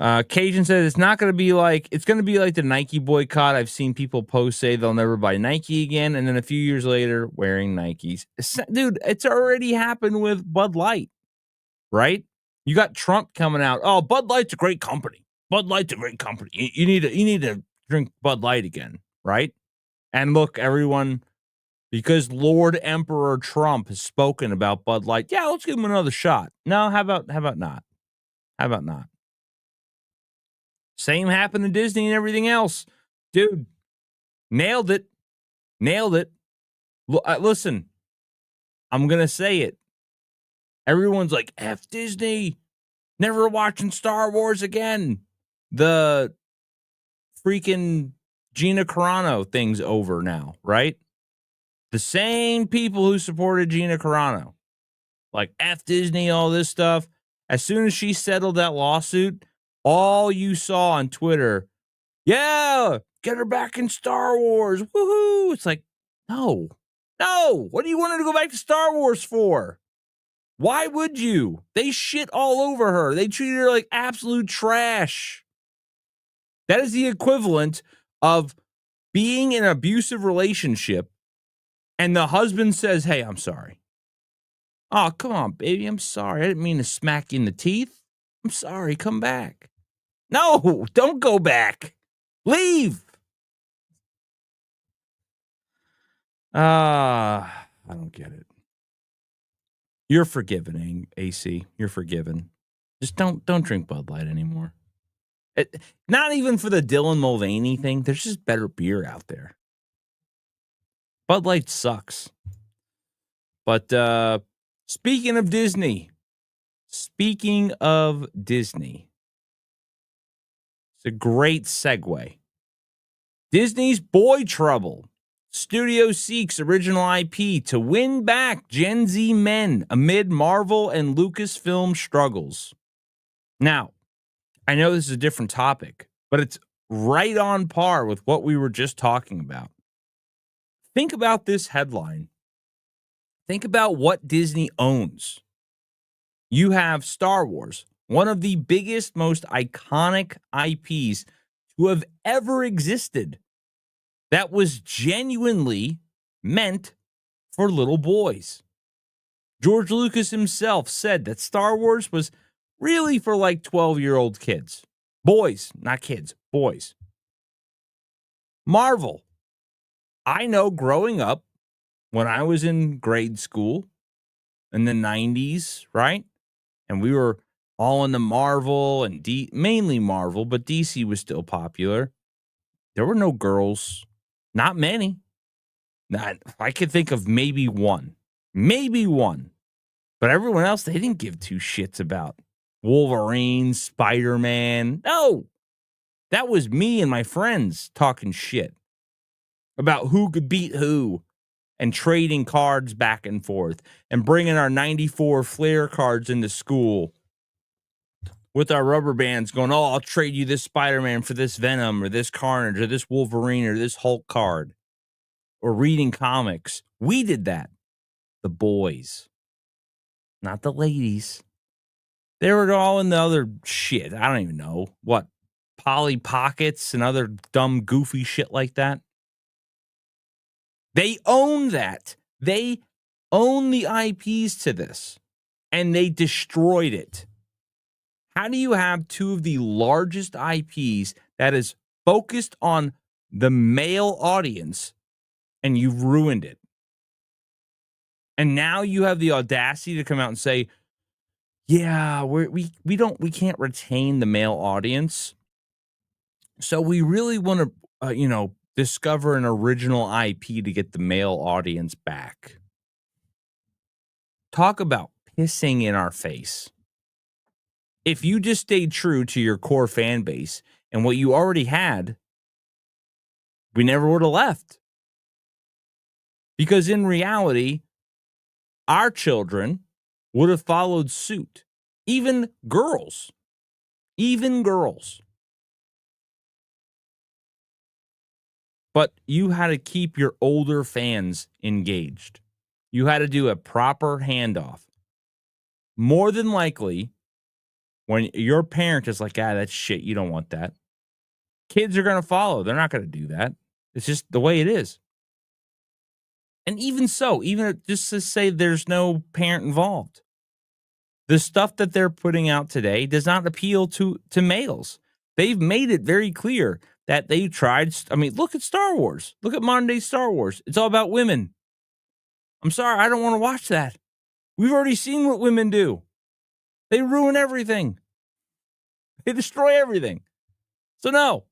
Cajun says it's going to be like the Nike boycott. I've seen people post say they'll never buy Nike again. And then a few years later, wearing Nikes. Dude, it's already happened with Bud Light, right? You got Trump coming out. Oh, Bud Light's a great company. Bud Light's a great company. You need to drink Bud Light again, right? And look, everyone, because Lord Emperor Trump has spoken about Bud Light. Yeah, let's give him another shot. No, how about not? How about not? Same happened to Disney and everything else. Dude, nailed it. Nailed it. Listen, I'm going to say it. Everyone's like, F Disney. Never watching Star Wars again. The freaking Gina Carano thing's over now, right? The same people who supported Gina Carano, like F Disney, all this stuff. As soon as she settled that lawsuit, all you saw on Twitter, yeah, get her back in Star Wars. Woohoo. It's like, no. What do you want her to go back to Star Wars for? Why would you? They shit all over her. They treated her like absolute trash. That is the equivalent of being in an abusive relationship and the husband says, hey, I'm sorry. Oh, come on, baby. I'm sorry. I didn't mean to smack you in the teeth. I'm sorry. Come back. No, don't go back. Leave. I don't get it. You're forgiven, AC. You're forgiven. Just don't drink Bud Light anymore. Not even for the Dylan Mulvaney thing. There's just better beer out there. Bud Light sucks. But speaking of Disney, it's a great segue. Disney's Boy Trouble. Studio seeks original IP to win back Gen Z men amid Marvel and Lucasfilm struggles. Now, I know this is a different topic, but it's right on par with what we were just talking about. Think about this headline. Think about what Disney owns. You have Star Wars, one of the biggest, most iconic IPs to have ever existed. That was genuinely meant for little boys. George Lucas himself said that Star Wars was really for like 12-year-old kids. Boys, not kids, boys. Marvel. I know growing up, when I was in grade school in the 90s, right? And we were all into Marvel and mainly Marvel, but DC was still popular. There were no girls. Not many. I could think of maybe one. But everyone else, they didn't give two shits about Wolverine, Spider-Man. No. That was me and my friends talking shit about who could beat who and trading cards back and forth and bringing our 94 Flair cards into school with our rubber bands going, oh, I'll trade you this Spider-Man for this Venom or this Carnage or this Wolverine or this Hulk card, or reading comics. We did that. The boys, not the ladies. They were all in the other shit. I don't even know what, Polly Pockets and other dumb, goofy shit like that. They own that. They own the IPs to this, and they destroyed it. How do you have two of the largest IPs that is focused on the male audience and you've ruined it? And now you have the audacity to come out and say, yeah, we can't retain the male audience. So we really want to, discover an original IP to get the male audience back. Talk about pissing in our face. If you just stayed true to your core fan base and what you already had, we never would have left. Because in reality, our children would have followed suit. Even girls. But you had to keep your older fans engaged. You had to do a proper handoff. More than likely, when your parent is like, that's shit, you don't want that, kids are going to follow. They're not going to do that. It's just the way it is. And even so, even just to say there's no parent involved, the stuff that they're putting out today does not appeal to males. They've made it very clear that they tried. I mean, look at Star Wars. Look at modern day Star Wars. It's all about women. I'm sorry, I don't want to watch that. We've already seen what women do. They ruin everything. They destroy everything. So no.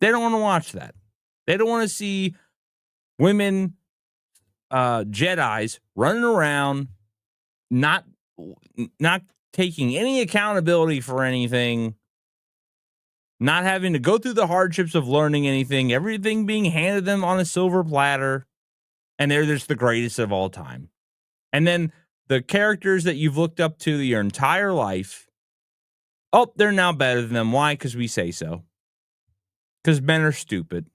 They don't want to watch that. They don't want to see women Jedis running around, not taking any accountability for anything, not having to go through the hardships of learning anything, everything being handed them on a silver platter, and they're just the greatest of all time. And then the characters that you've looked up to your entire life, oh, they're now better than them. Why? Because we say so. Because men are stupid.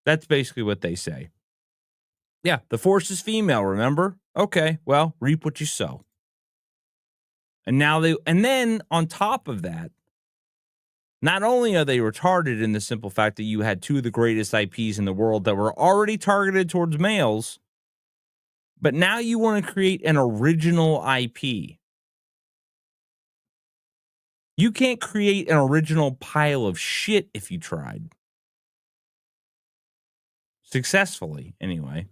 That's basically what they say. Yeah, the Force is female, remember? Okay, well, reap what you sow. And then on top of that, not only are they retarded in the simple fact that you had two of the greatest IPs in the world that were already targeted towards males, but now you want to create an original IP. You can't create an original pile of shit if you tried. Successfully, anyway.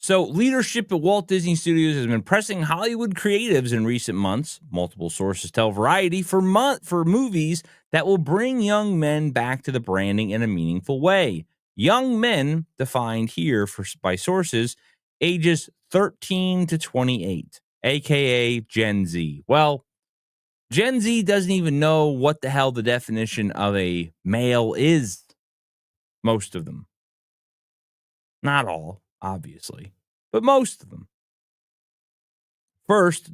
So, leadership at Walt Disney Studios has been pressing Hollywood creatives in recent months. Multiple sources tell Variety for movies that will bring young men back to the branding in a meaningful way. Young men, defined here by sources, ages 13 to 28, aka Gen Z. Well, Gen Z doesn't even know what the hell the definition of a male is. Most of them. Not all, obviously, but most of them. First,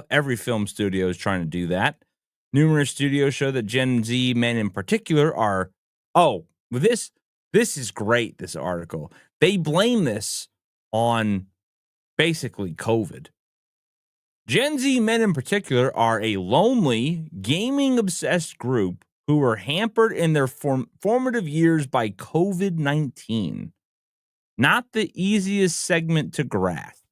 every film studio is trying to do that. Numerous studios show that Gen Z men in particular are, this is great, this article. They blame this on basically COVID. Gen Z men in particular are a lonely, gaming-obsessed group who were hampered in their formative years by COVID-19. Not the easiest segment to grasp.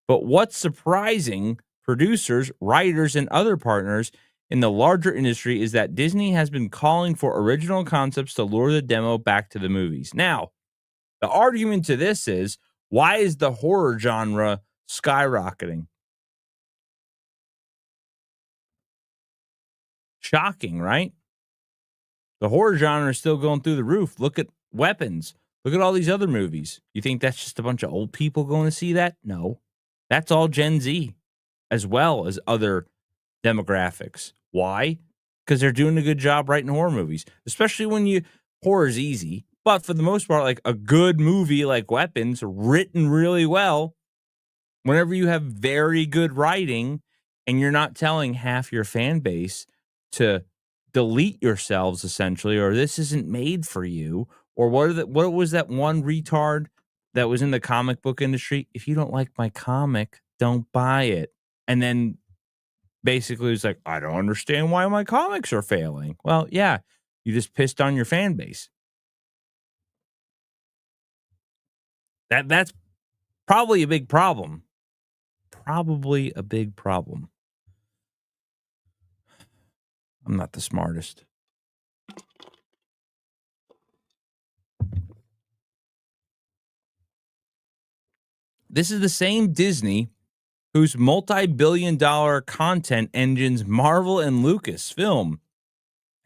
But what's surprising, producers, writers, and other partners in the larger industry is that Disney has been calling for original concepts to lure the demo back to the movies. Now, the argument to this is, why is the horror genre skyrocketing? Shocking, right? The horror genre is still going through the roof. Look at Weapons. Look at all these other movies. You think that's just a bunch of old people going to see that? No. That's all Gen Z, as well as other demographics. Why? Because they're doing a good job writing horror movies, especially when horror's easy. But for the most part, like a good movie like Weapons, written really well, whenever you have very good writing and you're not telling half your fan base to delete yourselves, essentially, or this isn't made for you, or what was that one retard that was in the comic book industry? If you don't like my comic, don't buy it. And then basically it's like, I don't understand why my comics are failing. Well, yeah, you just pissed on your fan base. That's probably a big problem. Probably a big problem. I'm not the smartest. This is the same Disney whose multi-billion-dollar content engines Marvel and Lucasfilm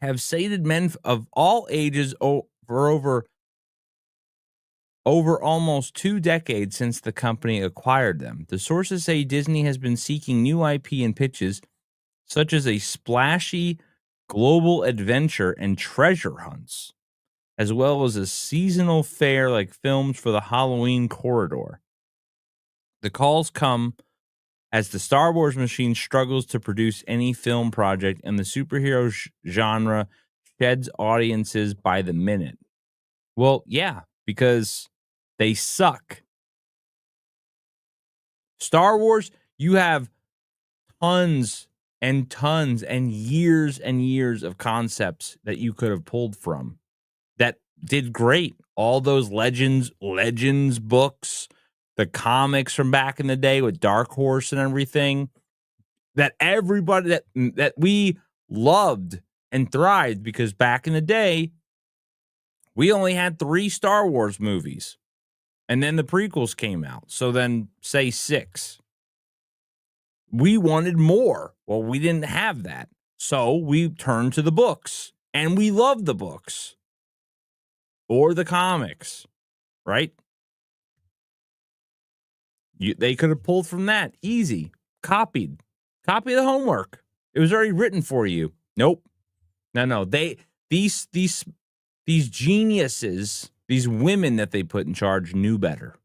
have sated men of all ages for over almost 2 decades since the company acquired them. The sources say Disney has been seeking new IP and pitches, such as a splashy global adventure and treasure hunts, as well as a seasonal fare like films for the Halloween corridor. The calls come as the Star Wars machine struggles to produce any film project and the superhero genre sheds audiences by the minute. Well, yeah, because they suck. Star Wars, you have tons and tons and years of concepts that you could have pulled from that did great. All those legends books, the comics from back in the day with Dark Horse and everything, that everybody that we loved and thrived, because back in the day, we only had 3 Star Wars movies. And then the prequels came out. So then say 6. We wanted more. Well, we didn't have that. So we turned to the books. And we loved the books. Or the comics. Right? They could have pulled from that. Easy. Copied. Copy the homework. It was already written for you. Nope. No. These geniuses, these women that they put in charge knew better.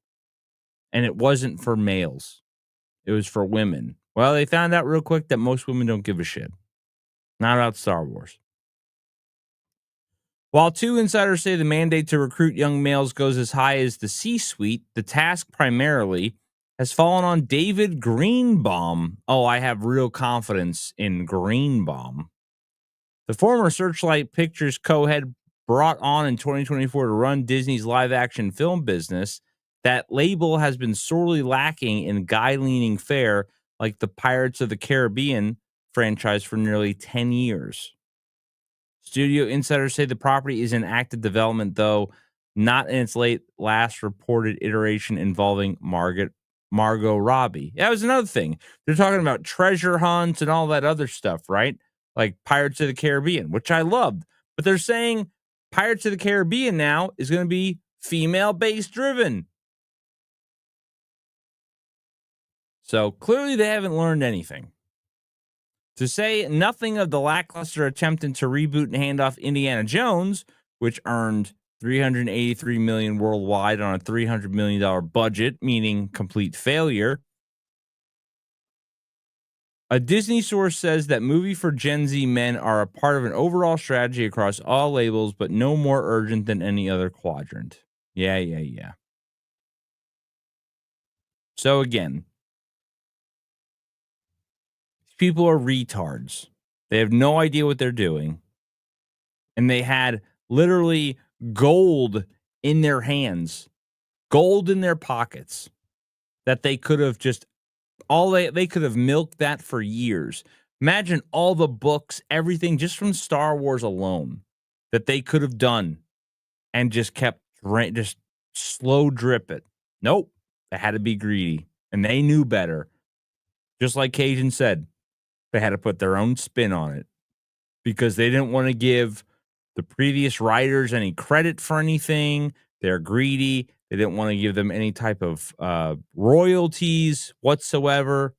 And it wasn't for males. It was for women. Well, they found out real quick that most women don't give a shit. Not about Star Wars. While 2 insiders say the mandate to recruit young males goes as high as the C-suite, the task primarily has fallen on David Greenbaum. Oh, I have real confidence in Greenbaum. The former Searchlight Pictures co-head brought on in 2024 to run Disney's live-action film business. That label has been sorely lacking in guy-leaning fare like the Pirates of the Caribbean franchise for nearly 10 years. Studio insiders say the property is in active development, though not in its last reported iteration involving Margot Robbie. That was another thing. They're talking about treasure hunts and all that other stuff, right? Like Pirates of the Caribbean, which I loved. But they're saying Pirates of the Caribbean now is going to be female-based driven. So clearly they haven't learned anything. To say nothing of the lackluster attempt to reboot and hand off Indiana Jones, which earned $383 million worldwide on a $300 million budget, meaning complete failure. A Disney source says that movie for Gen Z men are a part of an overall strategy across all labels, but no more urgent than any other quadrant. Yeah. So again, people are retards. They have no idea what they're doing. And they had literally gold in their hands, gold in their pockets, that they could have just they could have milked that for years. Imagine all the books, everything just from Star Wars alone that they could have done and just kept just slow drip it. Nope. They had to be greedy and they knew better. Just like Cajun said, they had to put their own spin on it because they didn't want to give the previous writers any credit for anything. They're greedy. They didn't want to give them any type of royalties whatsoever.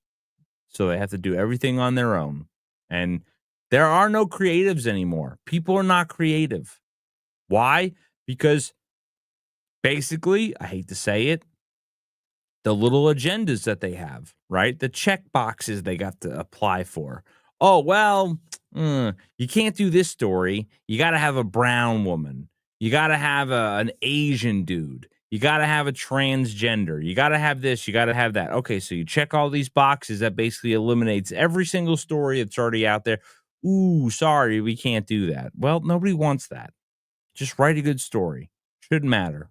So they have to do everything on their own. And there are no creatives anymore. People are not creative. Why? Because basically, I hate to say it, the little agendas that they have, right? The check boxes they got to apply for. Oh, well, you can't do this story. You got to have a brown woman. You got to have an Asian dude. You got to have a transgender. You got to have this. You got to have that. Okay, so you check all these boxes. That basically eliminates every single story that's already out there. Ooh, sorry, we can't do that. Well, nobody wants that. Just write a good story. Shouldn't matter.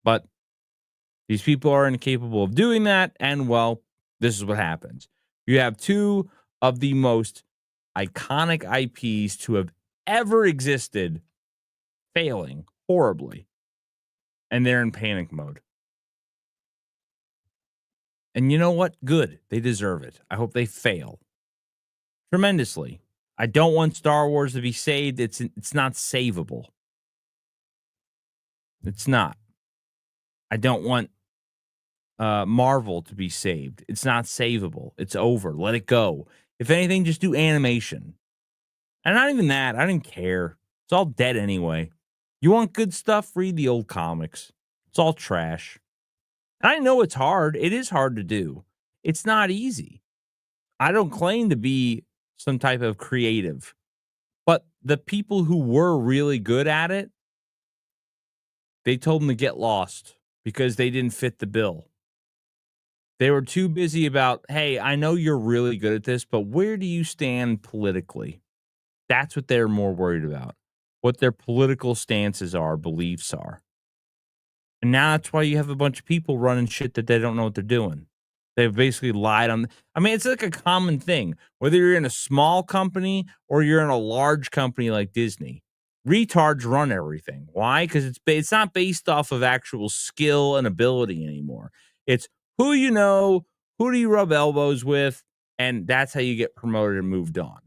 But these people are incapable of doing that. And, well, this is what happens. You have 2 of the most iconic IPs to have ever existed failing horribly. And they're in panic mode. And you know what? Good. They deserve it. I hope they fail tremendously. I don't want Star Wars to be saved. It's not savable. It's not. I don't want Marvel to be saved. It's not savable. It's over. Let it go. If anything, just do animation. And not even that. I didn't care. It's all dead anyway. You want good stuff? Read the old comics. It's all trash. And I know it's hard. It is hard to do. It's not easy. I don't claim to be some type of creative. But the people who were really good at it, they told them to get lost because they didn't fit the bill. They were too busy about, hey, I know you're really good at this, but where do you stand politically? That's what they're more worried about. What their political stances are, beliefs are. And now that's why you have a bunch of people running shit that they don't know what they're doing. They've basically lied on. I mean, it's like a common thing, whether you're in a small company or you're in a large company like Disney. Retards run everything. Why? Because it's not based off of actual skill and ability anymore. It's who you know, who do you rub elbows with, and that's how you get promoted and moved on.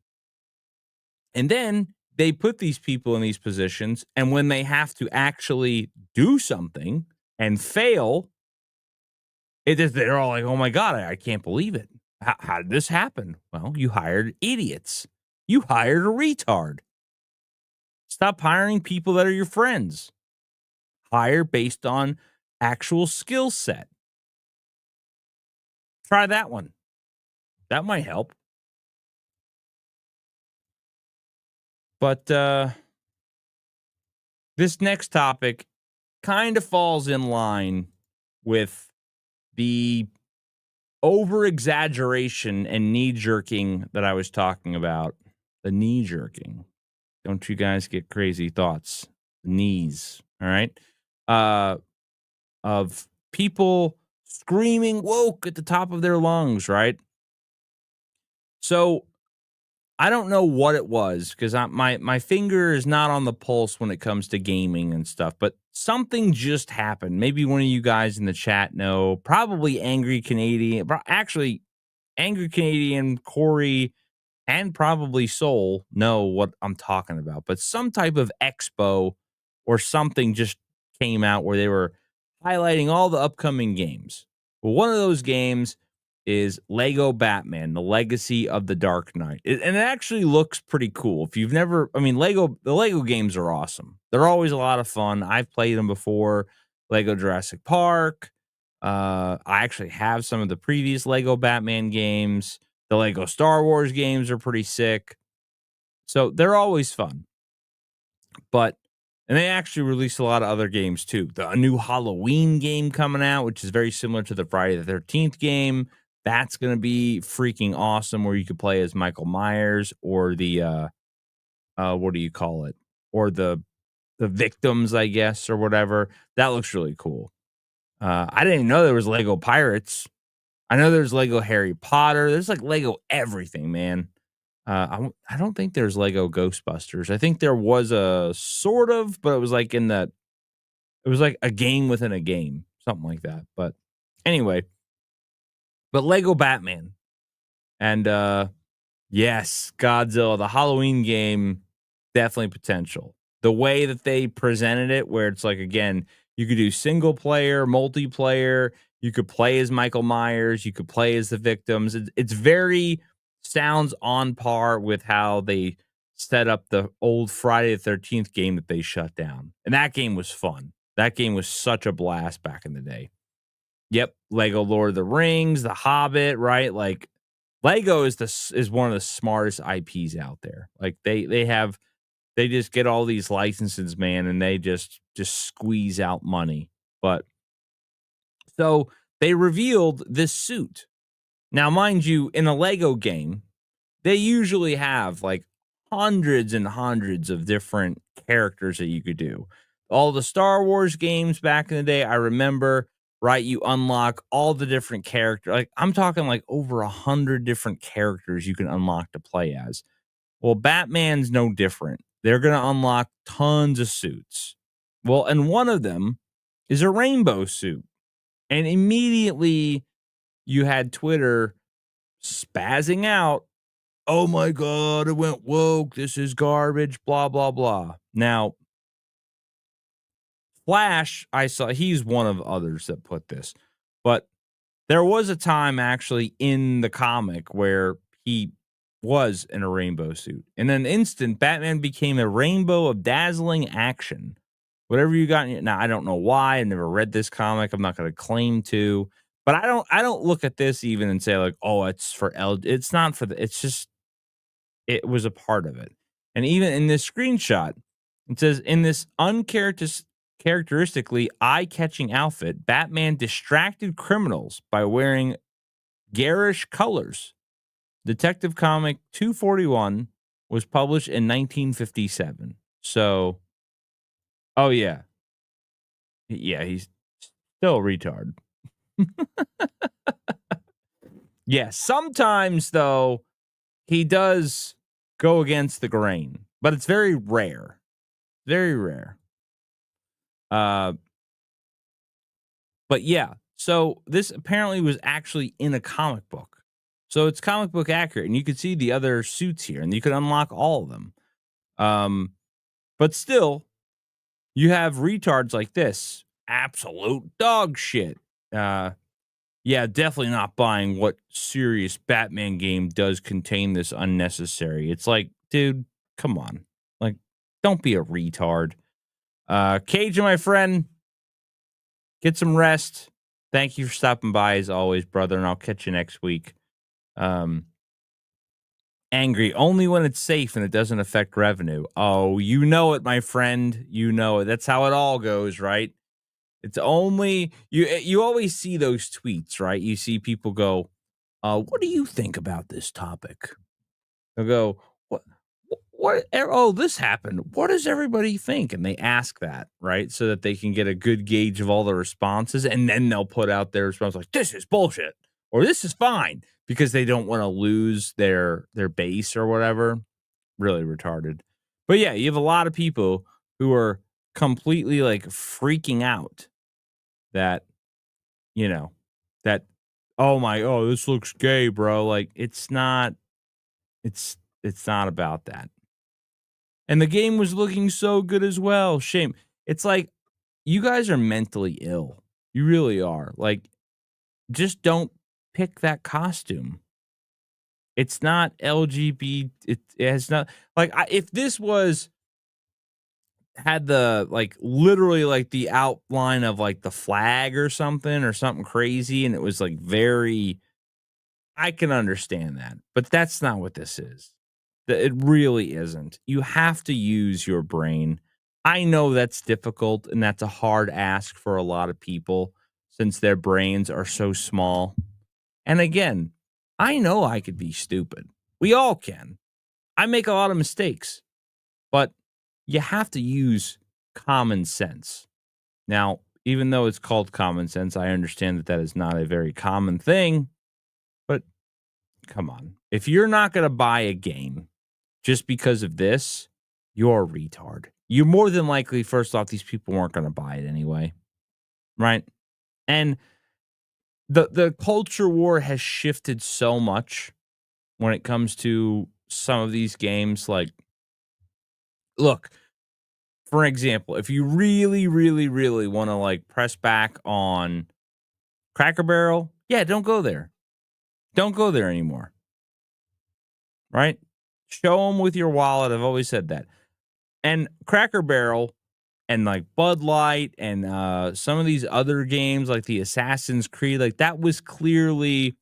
And then they put these people in these positions, and when they have to actually do something and fail, they're all like, "Oh my god, I can't believe it. How did this happen?" Well, you hired idiots. You hired a retard. Stop hiring people that are your friends. Hire based on actual skill set. Try that one. That might help. But this next topic kind of falls in line with the over exaggeration and knee jerking that I was talking about. The knee jerking. Don't you guys get crazy thoughts? Knees. All right. Of people screaming woke at the top of their lungs, right? So I don't know what it was because my finger is not on the pulse when it comes to gaming and stuff, but something just happened. Maybe one of you guys in the chat know. Probably Angry Canadian. Actually, Angry Canadian, Corey, and probably Soul know what I'm talking about. But some type of expo or something just came out where they were highlighting all the upcoming games. Well, one of those games is Lego Batman: The Legacy of the Dark Knight. And it actually looks pretty cool. If you've never, I mean, the Lego games are awesome. They're always a lot of fun. I've played them before. Lego Jurassic Park. I actually have some of the previous Lego Batman games. The Lego Star Wars games are pretty sick. So they're always fun. And they actually released a lot of other games too. A new Halloween game coming out, which is very similar to the Friday the 13th game. That's going to be freaking awesome, where you could play as Michael Myers or the what do you call it? Or the victims, I guess, or whatever. That looks really cool. I didn't even know there was Lego Pirates. I know there's Lego Harry Potter. There's like Lego everything, man. I don't think there's Lego Ghostbusters. I think there was a sort of, but it was like it was like a game within a game, something like that. But anyway, but Lego Batman and yes, Godzilla, the Halloween game, definitely potential. The way that they presented it, where it's like, again, you could do single player, multiplayer, you could play as Michael Myers, you could play as the victims. It's very sounds on par with how they set up the old Friday the 13th game that they shut down. And that game was fun. That game was such a blast back in the day. Yep, Lego Lord of the Rings, The Hobbit, right? Like Lego is one of the smartest IPs out there. Like they just get all these licenses, man, and they just squeeze out money. But so they revealed this suit. Now, mind you, in a Lego game, they usually have like hundreds and hundreds of different characters that you could do. All the Star Wars games back in the day, I remember, right? You unlock all the different characters. Like I'm talking like over 100 different characters you can unlock to play as. Well, Batman's no different. They're going to unlock tons of suits. Well, and one of them is a rainbow suit. And immediately you had Twitter spazzing out, "Oh my God, it went woke. This is garbage, blah, blah, blah." Now, Flash, I saw, he's one of others that put this. But there was a time actually in the comic where he was in a rainbow suit. In an instant, Batman became a rainbow of dazzling action. Whatever you got in now, I don't know why. I've never read this comic. I'm not going to claim to. But I don't look at this even and say like, "Oh, it's for L." It's not for the. It's just it was a part of it. And even in this screenshot, it says, "In this uncharacteristically eye-catching outfit, Batman distracted criminals by wearing garish colors." Detective Comic 241 was published in 1957. So, oh yeah. Yeah, Still a retard. Yeah, sometimes though he does go against the grain, but it's very rare. Very rare. But yeah, so this apparently was actually in a comic book. So it's comic book accurate, and you could see the other suits here, and you could unlock all of them. But still, you have retards like this. Absolute dog shit. Yeah, definitely not buying what serious Batman game does contain this unnecessary. It's like, dude, come on. Like, don't be a retard. Cage, my friend, get some rest. Thank you for stopping by as always, brother, and I'll catch you next week. Angry only when it's safe and it doesn't affect revenue. Oh, you know it, my friend. You know it. That's how it all goes, right? It's only you always see those tweets, right? You see people go, what do you think about this topic? They'll go, oh, this happened. What does everybody think? And they ask that, right? So that they can get a good gauge of all the responses. And then they'll put out their response like, this is bullshit or this is fine, because they don't want to lose their base or whatever. Really retarded. But yeah, you have a lot of people who are completely like freaking out that, you know, that, oh, this looks gay, bro. Like it's not about that. And the game was looking so good as well. Shame. It's like you guys are mentally ill. You really are. Like, just don't pick that costume. It's not LGBT. It has not like if this had the like literally like the outline of like the flag or something crazy, and it was like very. I can understand that, but that's not what this is. It really isn't. You have to use your brain. I know that's difficult, and that's a hard ask for a lot of people since their brains are so small. And again, I know I could be stupid. We all can. I make a lot of mistakes, but you have to use common sense. Now, even though it's called common sense, I understand that that is not a very common thing, but come on. If you're not going to buy a game just because of this, you're a retard. You're more than likely, first off, these people weren't going to buy it anyway, right? And the culture war has shifted so much when it comes to some of these games. Like, look, for example, if you really, really, really want to like press back on Cracker Barrel, yeah, don't go there. Don't go there anymore. Right? Show them with your wallet. I've always said that. And Cracker Barrel and like Bud Light and some of these other games like the Assassin's Creed, like that was clearly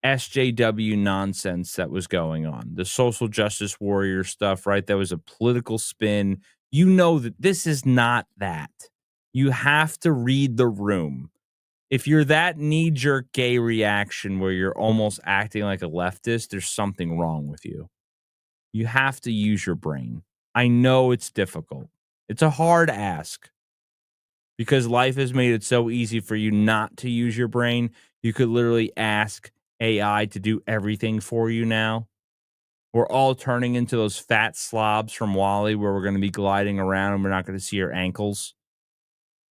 SJW nonsense that was going on. The social justice warrior stuff, right? That was a political spin. You know that this is not that. You have to read the room. If you're that knee-jerk gay reaction where you're almost acting like a leftist, there's something wrong with you. You have to use your brain. I know it's difficult. It's a hard ask because life has made it so easy for you not to use your brain. You could literally ask AI to do everything for you now. We're all turning into those fat slobs from Wall-E where we're going to be gliding around and we're not going to see our ankles.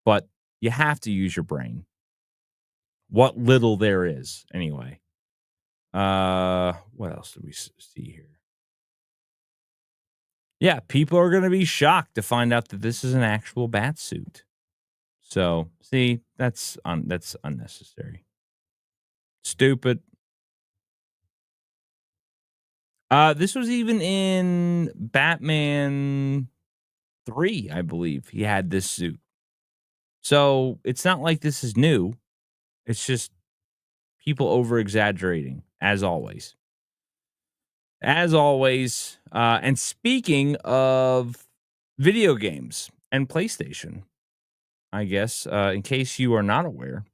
But you have to use your brain. What little there is, anyway. What else did we see here? Yeah, people are going to be shocked to find out that this is an actual bat suit. So, see, that's unnecessary. Stupid. This was even in Batman 3, I believe. He had this suit. So, it's not like this is new. It's just people over-exaggerating, as always. As always, and speaking of video games and PlayStation, I guess, in case you are not aware,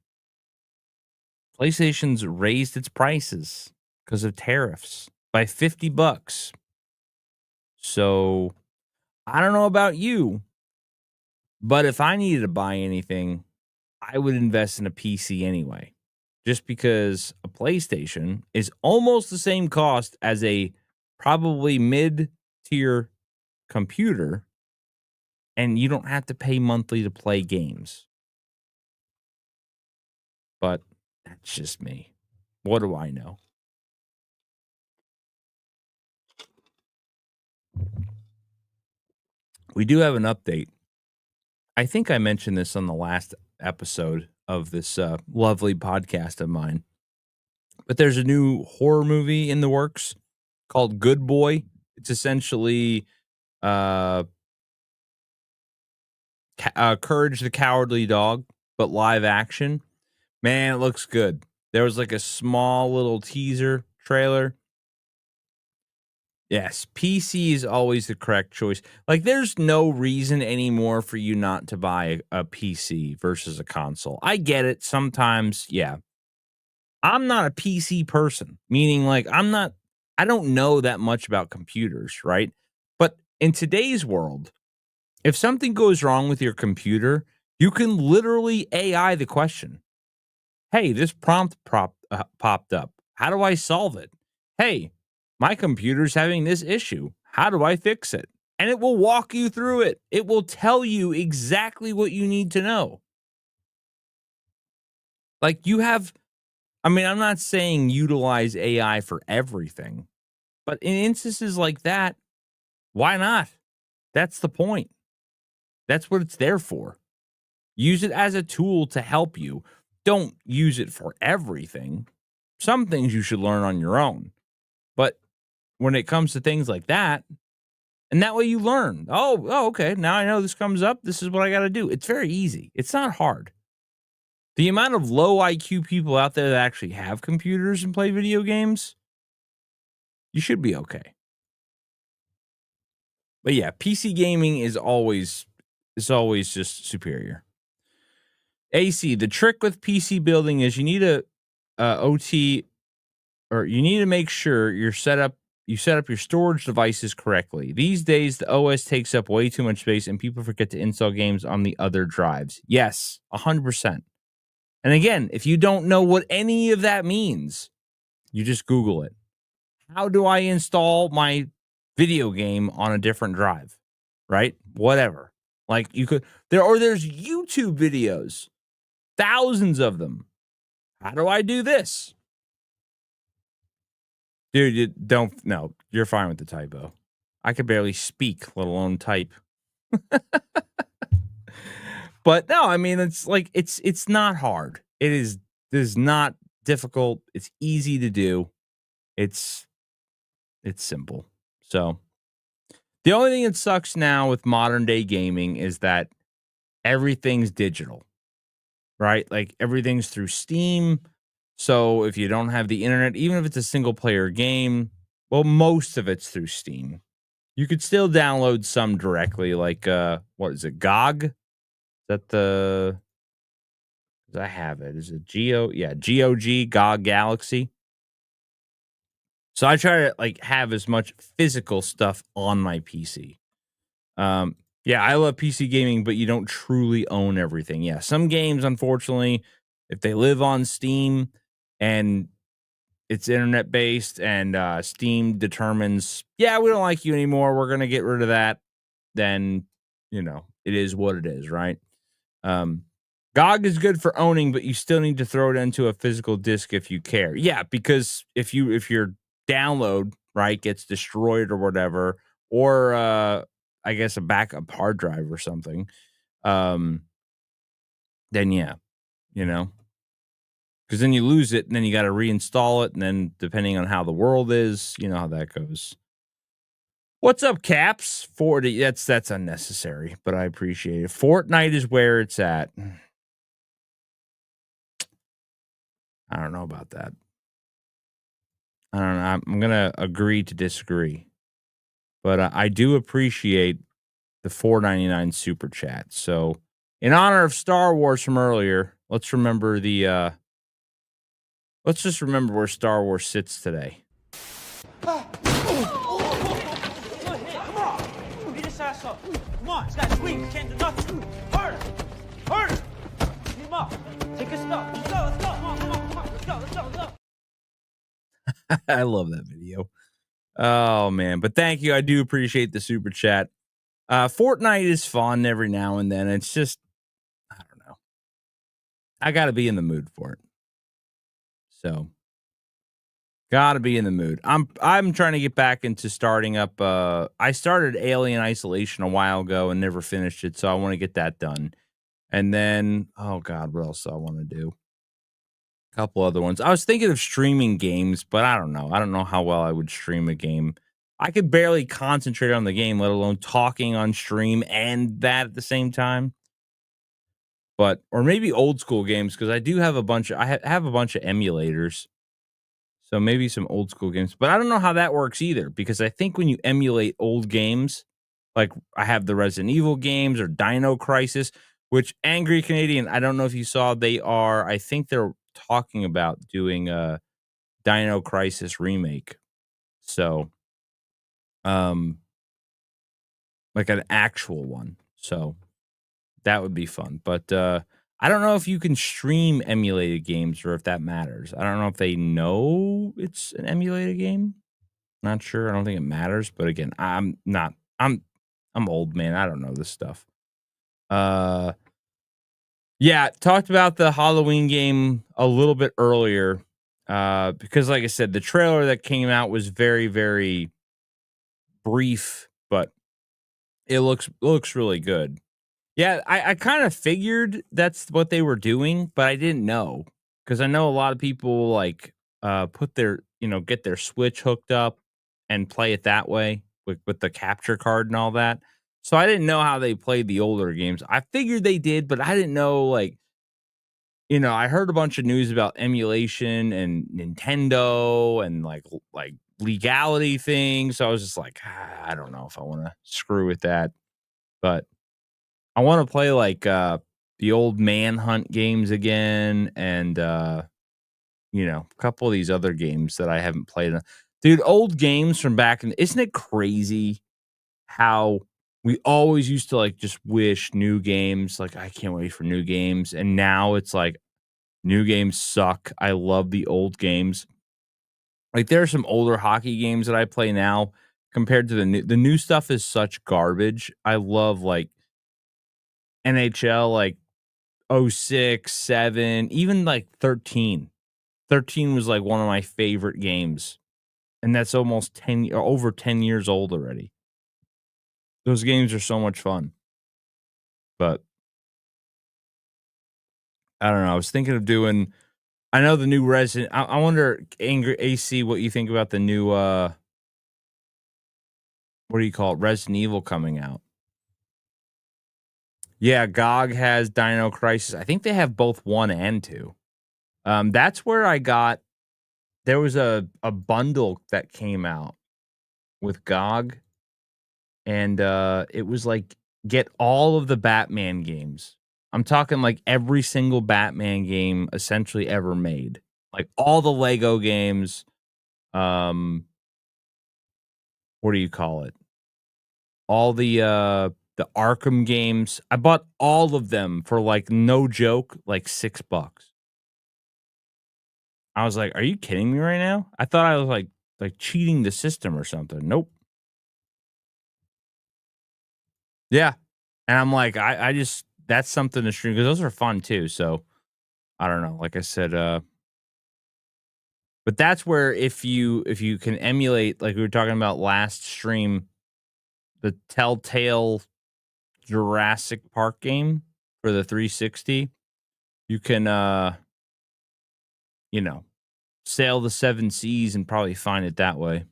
PlayStation's raised its prices because of tariffs by $50. So I don't know about you, but if I needed to buy anything, I would invest in a PC anyway, just because a PlayStation is almost the same cost as a probably mid-tier computer, and you don't have to pay monthly to play games. But that's just me. What do I know? We do have an update. I think I mentioned this on the last episode of this lovely podcast of mine. But there's a new horror movie in the works called Good Boy. It's essentially Courage the Cowardly Dog, but live action. Man, it looks good. There was like a small little teaser trailer. Yes, PC is always the correct choice. Like, there's no reason anymore for you not to buy a PC versus a console. I get it. Sometimes, yeah. I'm not a PC person, meaning like I don't know that much about computers, right? But in today's world, if something goes wrong with your computer, you can literally AI the question. Hey, this prompt popped up. How do I solve it? Hey, my computer's having this issue. How do I fix it? And it will walk you through it. It will tell you exactly what you need to know. Like I'm not saying utilize AI for everything, but in instances like that, why not? That's the point. That's what it's there for. Use it as a tool to help you. Don't use it for everything. Some things you should learn on your own. But when it comes to things like that, and that way you learn. Oh, okay. Now I know this comes up. This is what I got to do. It's very easy. It's not hard. The amount of low IQ people out there that actually have computers and play video games, you should be okay. But yeah, PC gaming is always just superior. AC, the trick with PC building is you need a OT, or you need to make sure you set up your storage devices correctly. These days, the OS takes up way too much space and people forget to install games on the other drives. Yes, 100%. And again, if you don't know what any of that means, you just Google it. How do I install my video game on a different drive? Right? Whatever. Like there's YouTube videos, thousands of them. How do I do this? Dude, you're fine with the typo. I could barely speak, let alone type. But no, I mean, it's like, it's not hard. It is not difficult. It's easy to do. It's simple. So the only thing that sucks now with modern day gaming is that everything's digital, right? Like everything's through Steam. So if you don't have the internet, even if it's a single player game, well, most of it's through Steam. You could still download some directly, like what is it, GOG? Does I have it? Is it GOG, GOG Galaxy? So I try to like have as much physical stuff on my PC. Yeah, I love PC gaming, but you don't truly own everything. Yeah, some games, unfortunately, if they live on Steam and it's internet based and Steam determines, yeah, we don't like you anymore, we're going to get rid of that, then, it is what it is, right? GOG is good for owning, but you still need to throw it into a physical disc if you care. Yeah, because if your download, right, gets destroyed or whatever, or I guess a backup hard drive or something, then yeah, because then you lose it and then you got to reinstall it, and then depending on how the world is, you know how that goes. What's up, Caps? 40. That's unnecessary, but I appreciate it. Fortnite is where it's at. I don't know about that. I don't know. I'm gonna agree to disagree, but I do appreciate the $4.99 super chat. So, in honor of Star Wars from earlier, let's just remember where Star Wars sits today. Come on, this guy's weak. Can't do nothing. Harder. Beat him up. I love that video. Oh man, but thank you. I do appreciate the super chat. Fortnite is fun every now and then. It's just, I don't know. I got to be in the mood for it. So, got to be in the mood. I'm trying to get back into starting up. I started Alien Isolation a while ago and never finished it, so I want to get that done. And then, oh god, what else do I want to do? A couple other ones. I was thinking of streaming games, but I don't know. I don't know how well I would stream a game. I could barely concentrate on the game, let alone talking on stream and that at the same time. But or maybe old school games because I do have a bunch. Have a bunch of emulators, so maybe some old school games. But I don't know how that works either because I think when you emulate old games, like I have the Resident Evil games or Dino Crisis, which Angry Canadian. I don't know if you saw. They are. I think they're talking about doing a Dino Crisis remake. So, like an actual one. So that would be fun. But I don't know if you can stream emulated games or if that matters. I don't know if they know it's an emulated game. Not sure. I don't think it matters. But again, I'm not. I'm old, man. I don't know this stuff. Yeah, talked about the Halloween game a little bit earlier. Because like I said, the trailer that came out was very, very brief, but it looks really good. Yeah, I kind of figured that's what they were doing, but I didn't know because I know a lot of people like put their get their Switch hooked up and play it that way with the capture card and all that. So I didn't know how they played the older games. I figured they did, but I didn't know like I heard a bunch of news about emulation and Nintendo and like legality things. So I was just like, I don't know if I want to screw with that, but I want to play like the old Manhunt games again and a couple of these other games that I haven't played. Dude, old games from back in isn't it crazy how we always used to like just wish new games, like I can't wait for new games. And now it's like new games suck. I love the old games. Like there are some older hockey games that I play now compared to the new stuff is such garbage. I love like NHL like '06, 7, even like 13. 13 was like one of my favorite games. And that's almost 10 or over 10 years old already. Those games are so much fun. But I don't know. I was thinking of doing I know the new Resident I wonder Angry AC what you think about the new what do you call it? Resident Evil coming out. Yeah, GOG has Dino Crisis. I think they have both 1 and 2. That's where I got there was a bundle that came out with GOG, and it was like get all of the Batman games. I'm talking like every single Batman game essentially ever made. Like all the Lego games, what do you call it? All the Arkham games. I bought all of them for like no joke, like $6. I was like, "Are you kidding me right now?" I thought I was like cheating the system or something. Nope. Yeah. And I'm like, I just that's something to stream because those are fun too. So I don't know. Like I said, but that's where if you can emulate, like we were talking about last stream, the Telltale Jurassic Park game for the 360, you can you know, sail the 7 seas and probably find it that way.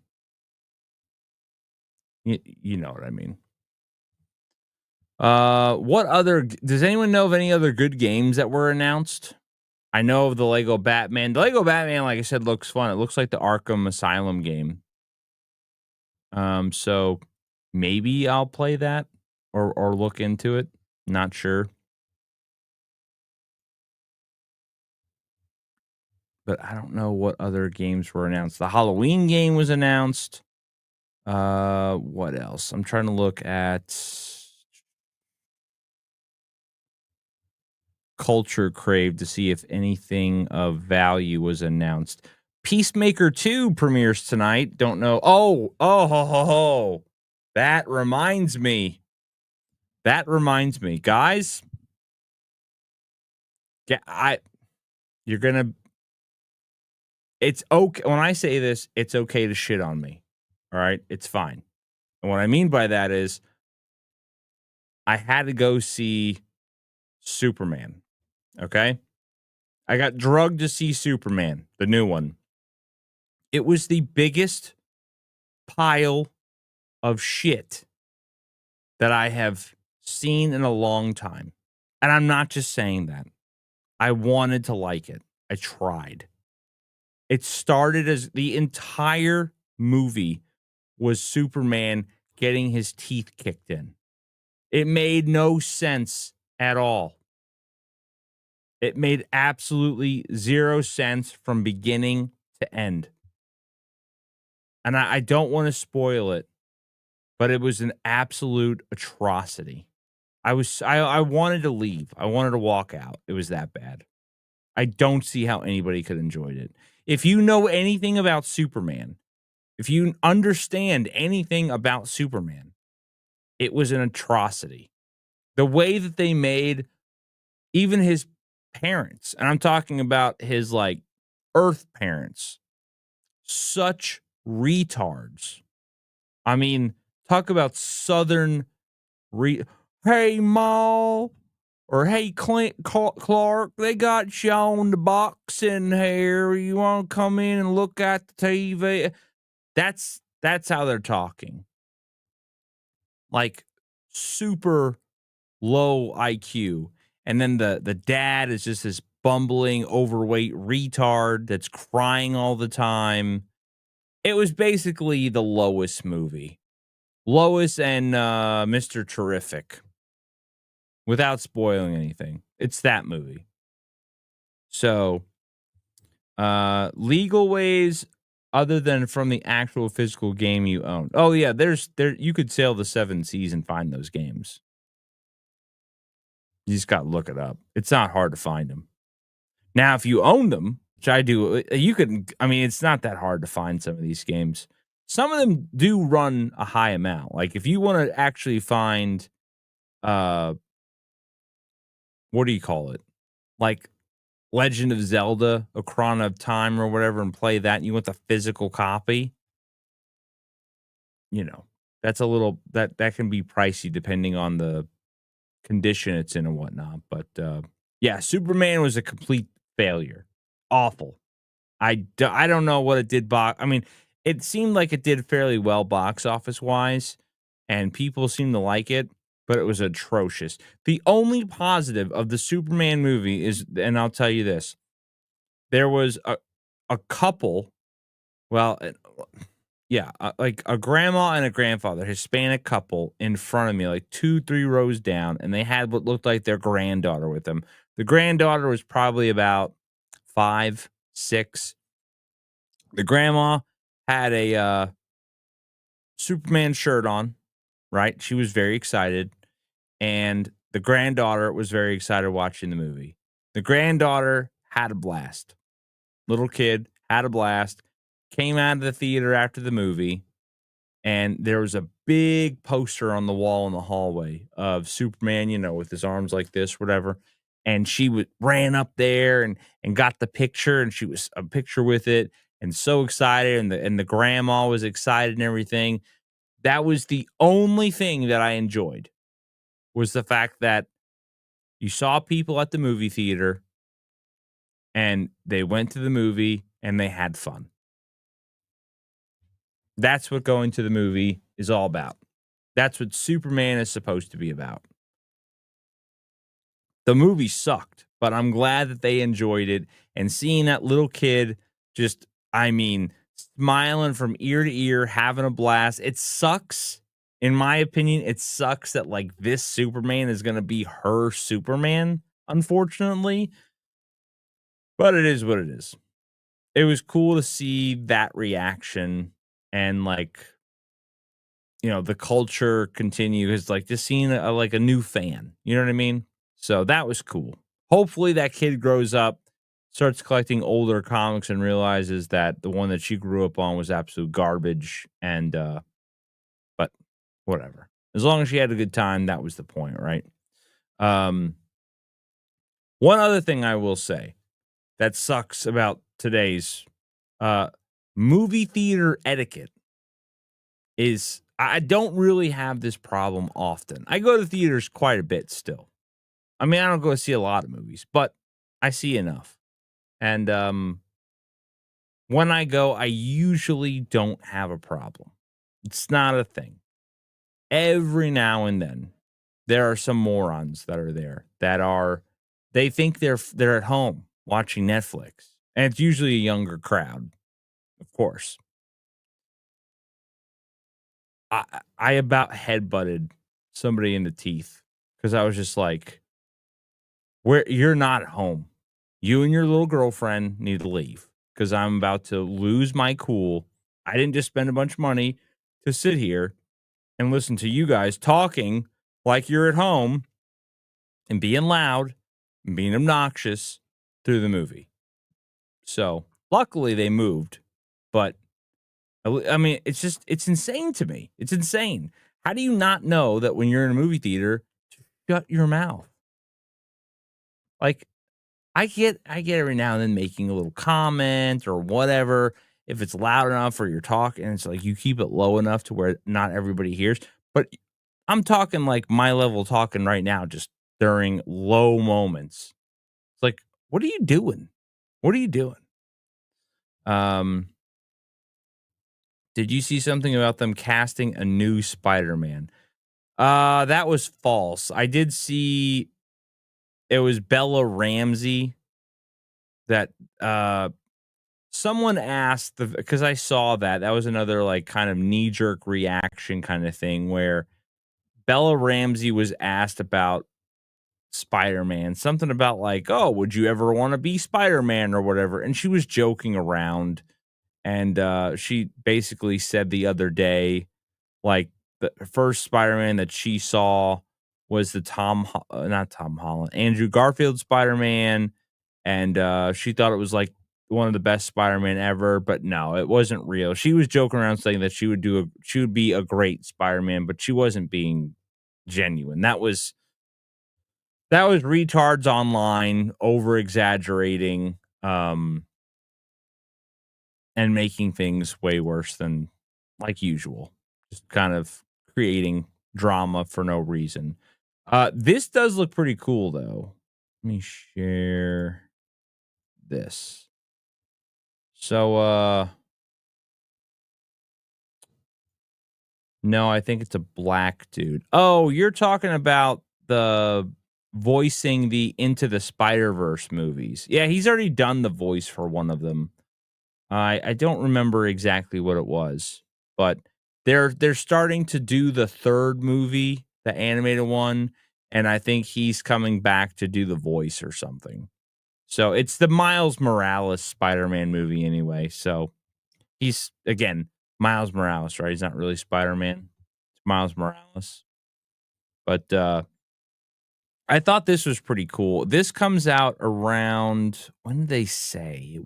You know what I mean. What other does anyone know of any other good games that were announced? I know of the Lego Batman. The Lego Batman, like I said, looks fun. It looks like the Arkham Asylum game. So maybe I'll play that or look into it. Not sure. But I don't know what other games were announced. The Halloween game was announced. What else? I'm trying to look at Culture Crave to see if anything of value was announced. Peacemaker 2 premieres tonight. Don't know. Oh. That reminds me. Guys. Yeah, you're gonna. It's okay. When I say this, it's okay to shit on me. All right. It's fine. And what I mean by that is I had to go see Superman. Okay. I got drugged to see Superman, the new one. It was the biggest pile of shit that I have seen in a long time. And I'm not just saying that. I wanted to like it. I tried. It started as the entire movie was Superman getting his teeth kicked in. It made no sense at all. It made absolutely zero sense from beginning to end. And I don't want to spoil it, but it was an absolute atrocity. I wanted to leave. I wanted to walk out. It was that bad. I don't see how anybody could enjoy it. If you know anything about Superman, if you understand anything about Superman, it was an atrocity. The way that they made even his parents, and I'm talking about his like Earth parents, such retards. I mean, talk about Southern hey, Ma, or hey, Clark, they got you on the box in here. You want to come in and look at the TV? That's how they're talking. Like super low IQ. And then the dad is just this bumbling, overweight retard that's crying all the time. It was basically the Lois movie. Lois and Mr. Terrific. Without spoiling anything. It's that movie. So, legal ways other than from the actual physical game you own. Oh yeah, there you could sail the 7 seas and find those games. You just got to look it up. It's not hard to find them. Now, if you own them, which I do, you could, I mean, it's not that hard to find some of these games. Some of them do run a high amount. Like if you want to actually find, what do you call it? Like Legend of Zelda, Ocarina of Time or whatever, and play that, and you want the physical copy, you know, that's a little, that can be pricey depending on the condition it's in and whatnot. But yeah, Superman was a complete failure. Awful. I don't know what it did. I mean, it seemed like it did fairly well box office wise, and people seemed to like it, but it was atrocious. The only positive of the Superman movie is, and I'll tell you this, there was a couple, well, yeah, like a grandma and a grandfather, Hispanic couple in front of me, like 2-3 rows down, and they had what looked like their granddaughter with them. The granddaughter was probably about 5, 6. The grandma had a Superman shirt on, right? She was very excited. And the granddaughter was very excited watching the movie. The granddaughter had a blast. Little kid had a blast. Came out of the theater after the movie. And there was a big poster on the wall in the hallway of Superman, you know, with his arms like this, whatever. And she ran up there and got the picture, and she was a picture with it, and so excited. And the grandma was excited and everything. That was the only thing that I enjoyed, was the fact that you saw people at the movie theater and they went to the movie and they had fun. That's what going to the movie is all about. That's what Superman is supposed to be about. The movie sucked, but I'm glad that they enjoyed it. And seeing that little kid just, I mean, smiling from ear to ear, having a blast. It sucks. In my opinion, it sucks that like this Superman is going to be her Superman, unfortunately. But it is what it is. It was cool to see that reaction and like, you know, the culture continue, is like just seeing like a new fan. You know what I mean? So that was cool. Hopefully that kid grows up starts collecting older comics and realizes that the one that she grew up on was absolute garbage. And but whatever. As long as she had a good time, that was the point, right? Um, one other thing I will say that sucks about today's uh movie theater etiquette is I don't really have this problem often. I go to theaters quite a bit still. I mean, I don't go see a lot of movies, but I see enough. And when I go, I usually don't have a problem. It's not a thing. Every now and then, there are some morons that are there that are they think they're at home watching Netflix. And it's usually a younger crowd, of course. I about headbutted somebody in the teeth because I was just like, "Where you're not at home. You and your little girlfriend need to leave because I'm about to lose my cool. I didn't just spend a bunch of money to sit here and listen to you guys talking like you're at home and being loud and being obnoxious through the movie." So luckily they moved, but I mean, it's insane to me. It's insane. How do you not know that when you're in a movie theater, to shut your mouth? Like, I get every now and then making a little comment or whatever if it's loud enough or you're talking. It's like you keep it low enough to where not everybody hears. But I'm talking like my level talking right now, just during low moments. It's like, what are you doing? What are you doing? Um, did you see something about them casting a new Spider-Man? That was false. I did see it was Bella Ramsey that someone asked because I saw that. That was another like kind of knee-jerk reaction kind of thing where Bella Ramsey was asked about Spider-Man, something about like, "Oh, would you ever want to be Spider-Man or whatever?" And she was joking around and she basically said the other day like the first Spider-Man that she saw was the not Tom Holland, Andrew Garfield Spider-Man, and she thought it was like one of the best Spider-Man ever, but no, it wasn't real. She was joking around saying that she would be a great Spider-Man, but she wasn't being genuine. That was retards online over exaggerating and making things way worse than like usual. Just kind of creating drama for no reason. This does look pretty cool though. Let me share this. So no, I think it's a black dude. Oh, you're talking about the voicing the Into the Spider-Verse movies. Yeah, he's already done the voice for one of them. I don't remember exactly what it was, but they're starting to do the third movie, the animated one, and I think he's coming back to do the voice or something. So it's the Miles Morales Spider-Man movie anyway. So he's again Miles Morales, right? He's not really Spider-Man. It's Miles Morales. But I thought this was pretty cool. This comes out around when did they say?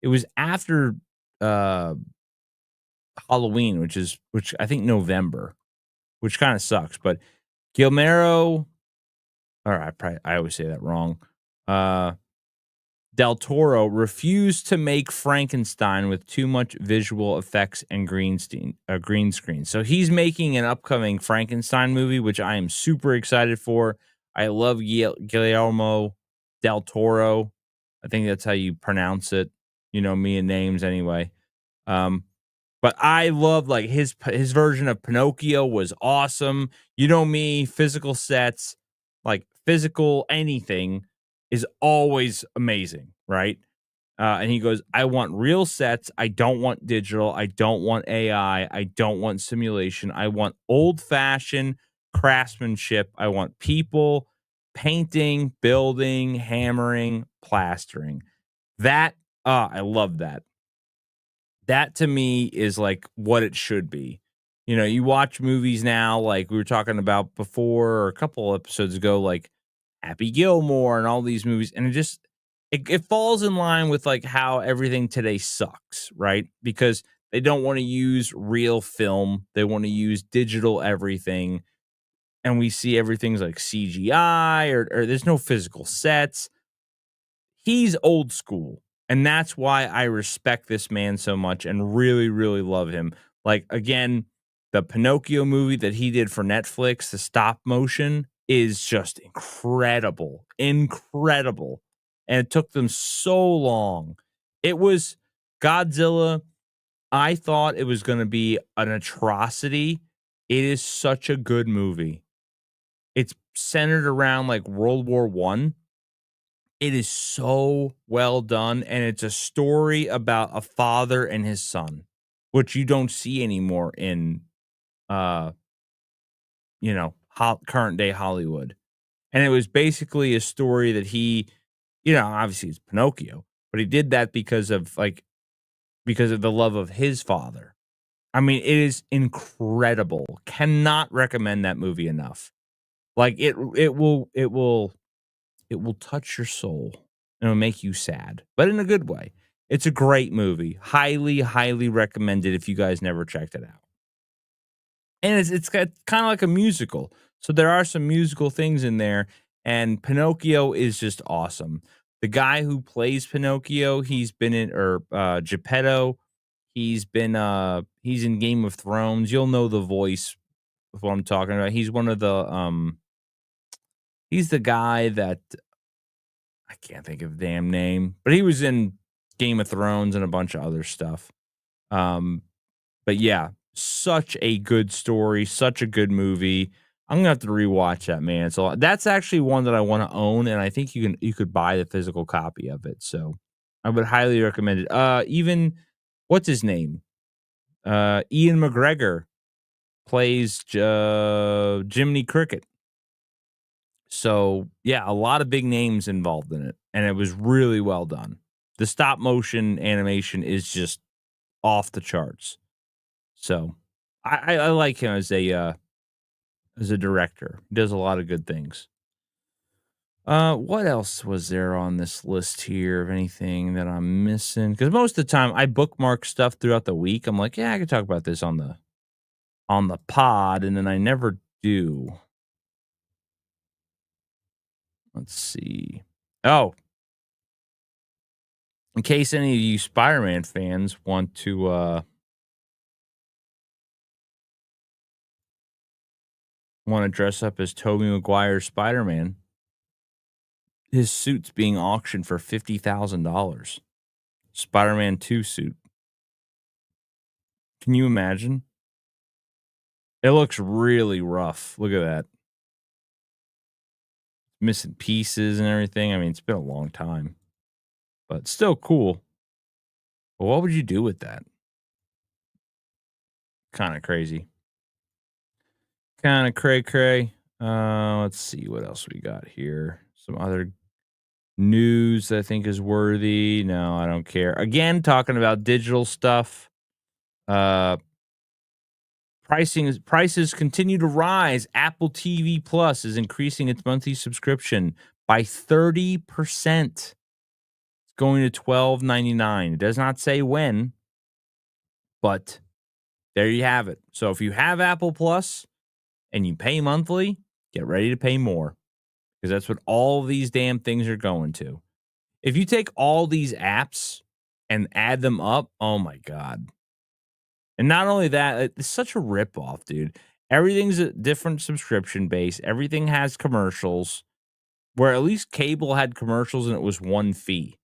It was after uh Halloween, which I think November, which kind of sucks. But Guillermo, I always say that wrong. Del Toro refused to make Frankenstein with too much visual effects and green screen. So he's making an upcoming Frankenstein movie, which I am super excited for. I love Guillermo del Toro. I think that's how you pronounce it. You know me and names anyway. But I love like his version of Pinocchio was awesome. You know me, physical sets, like physical anything is always amazing, right? And he goes, I want real sets. I don't want digital. I don't want AI. I don't want simulation. I want old fashioned craftsmanship. I want people painting, building, hammering, plastering. That, I love that. That to me is like what it should be. You know, you watch movies now, like we were talking about before or a couple episodes ago, like Happy Gilmore and all these movies, and it just it falls in line with like how everything today sucks, right? Because they don't want to use real film. They want to use digital everything. And we see everything's like CGI or there's no physical sets. He's old school. And that's why I respect this man so much and really, really love him. Like, again, the Pinocchio movie that he did for Netflix, the stop motion, is just incredible. Incredible. And it took them so long. It was Godzilla. I thought it was going to be an atrocity. It is such a good movie. It's centered around like World War One. It is so well done, and it's a story about a father and his son, which you don't see anymore in, uh, current day Hollywood. And it was basically a story that he, obviously it's Pinocchio, but he did that because of the love of his father. I mean, it is incredible. Cannot recommend that movie enough. Like it will touch your soul and it'll make you sad, but in a good way. It's a great movie. Highly, highly recommended if you guys never checked it out. And it's got kind of like a musical. So there are some musical things in there, and Pinocchio is just awesome. The guy who plays Pinocchio, he's been in Geppetto. He's in Game of Thrones. You'll know the voice of what I'm talking about. He's one of the he's the guy that I can't think of the damn name, but he was in Game of Thrones and a bunch of other stuff. But yeah, such a good story, such a good movie. I'm gonna have to rewatch that, man. So that's actually one that I want to own, and I think you could buy the physical copy of it. So I would highly recommend it. Even what's his name? Ian McGregor plays Jiminy Cricket. So, yeah, a lot of big names involved in it, and it was really well done. The stop motion animation is just off the charts. So, I like him as a director. He does a lot of good things. What else was there on this list here of anything that I'm missing? Because most of the time I bookmark stuff throughout the week. I'm like, yeah, I could talk about this on the pod, and then I never do. Let's see. Oh, in case any of you Spider-Man fans want to dress up as Tobey Maguire's Spider-Man, his suit's being auctioned for $50,000. Spider-Man 2 suit. Can you imagine? It looks really rough. Look at that. Missing pieces and everything. I mean, it's been a long time, but still cool. But what would you do with that? Kind of crazy. Kind of cray-cray. Let's see what else we got here. Some other news that I think is worthy. No, I don't care. Again, talking about digital stuff. Prices continue to rise. Apple TV Plus is increasing its monthly subscription by 30%. It's going to $12.99. It does not say when, but there you have it. So if you have Apple Plus and you pay monthly, get ready to pay more, because that's what all these damn things are going to. If you take all these apps and add them up, oh my God. And not only that, it's such a ripoff, dude. Everything's a different subscription base. Everything has commercials, where at least cable had commercials and it was one fee.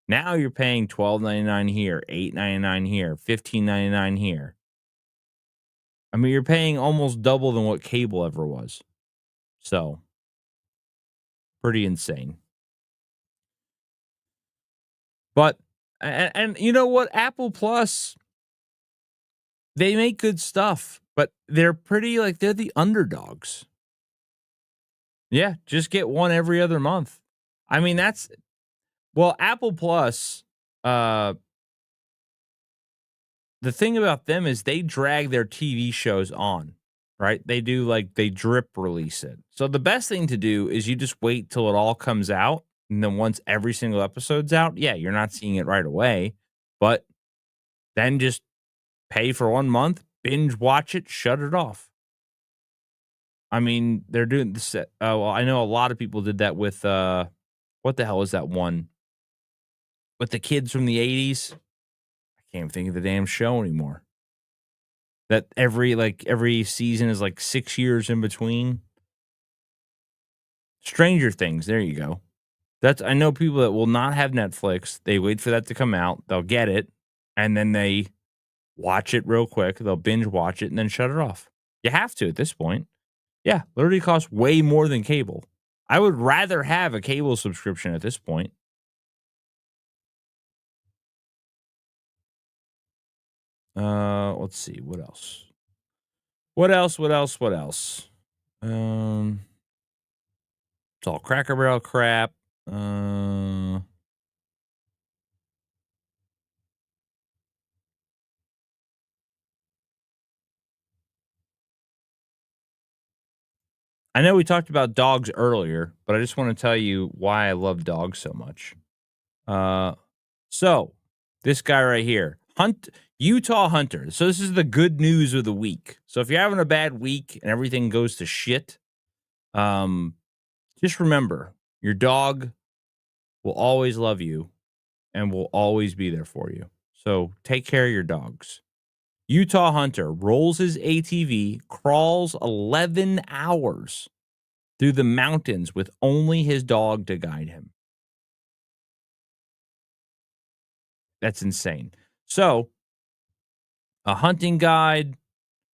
Now you're paying $12.99 here, $8.99 here, $15.99 here. I mean, you're paying almost double than what cable ever was. So, pretty insane. But, and you know what? Apple Plus, they make good stuff, but they're they're the underdogs. Yeah, just get one every other month. I mean, Apple Plus, the thing about them is they drag their TV shows on, right? They drip release it. So the best thing to do is you just wait till it all comes out And then once every single episode's out, yeah, you're not seeing it right away, but then just pay for 1 month, binge watch it, shut it off. I mean, they're doing this. Well, I know a lot of people did that with what the hell is that one with the kids from the 80s? I can't even think of the damn show anymore. That every season is like 6 years in between. Stranger Things, there you go. That's I know people that will not have Netflix. They wait for that to come out. They'll get it, and then they watch it real quick. They'll binge watch it and then shut it off. You have to at this point. Yeah, literally costs way more than cable. I would rather have a cable subscription at this point. Let's see what else. What else? What else? What else? Um, it's all Cracker Barrel crap. Uh, I know we talked about dogs earlier, but I just want to tell you why I love dogs so much. Uh, so this guy right here, Utah Hunter. So this is the good news of the week. So if you're having a bad week and everything goes to shit, um, just remember your dog will always love you and will always be there for you. So take care of your dogs. Utah Hunter rolls his ATV, crawls 11 hours through the mountains with only his dog to guide him. That's insane. So, a hunting guide.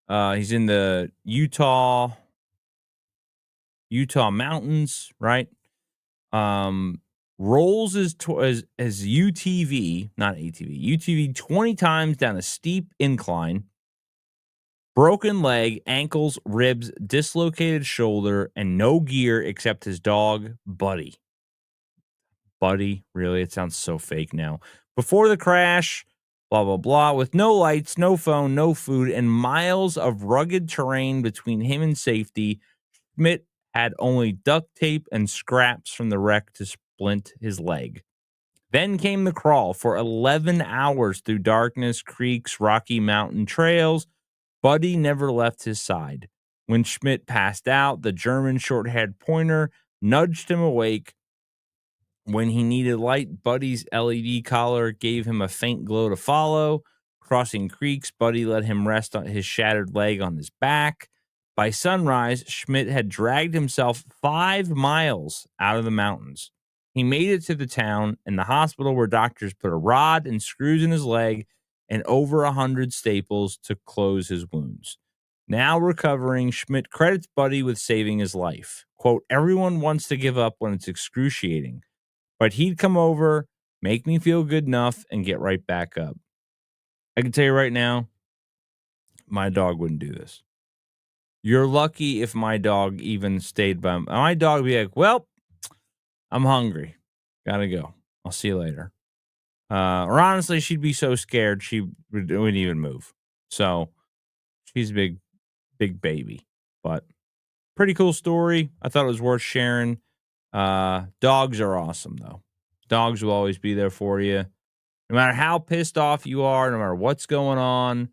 He's in the Utah mountains, right? Rolls his UTV, not ATV, UTV 20 times down a steep incline. Broken leg, ankles, ribs, dislocated shoulder, and no gear except his dog, Buddy. Buddy, really? It sounds so fake now. Before the crash, blah, blah, blah, with no lights, no phone, no food, and miles of rugged terrain between him and safety, Schmidt had only duct tape and scraps from the wreck to splint his leg. Then came the crawl for 11 hours through darkness, creeks, rocky mountain trails. Buddy never left his side. When Schmidt passed out, the German short-haired pointer nudged him awake. When he needed light, Buddy's LED collar gave him a faint glow to follow. Crossing creeks, Buddy let him rest on his shattered leg on his back. By sunrise, Schmidt had dragged himself 5 miles out of the mountains. He made it to the town and the hospital where doctors put a rod and screws in his leg and over 100 staples to close his wounds. Now recovering, Schmidt credits Buddy with saving his life. Quote, everyone wants to give up when it's excruciating, but he'd come over, make me feel good enough, and get right back up. I can tell you right now, my dog wouldn't do this. You're lucky if my dog even stayed by my dog would be like, well, I'm hungry. Gotta go. I'll see you later. Or honestly, she'd be so scared she wouldn't even move. So she's a big baby. But pretty cool story. I thought it was worth sharing. Dogs are awesome, though. Dogs will always be there for you. No matter how pissed off you are, no matter what's going on,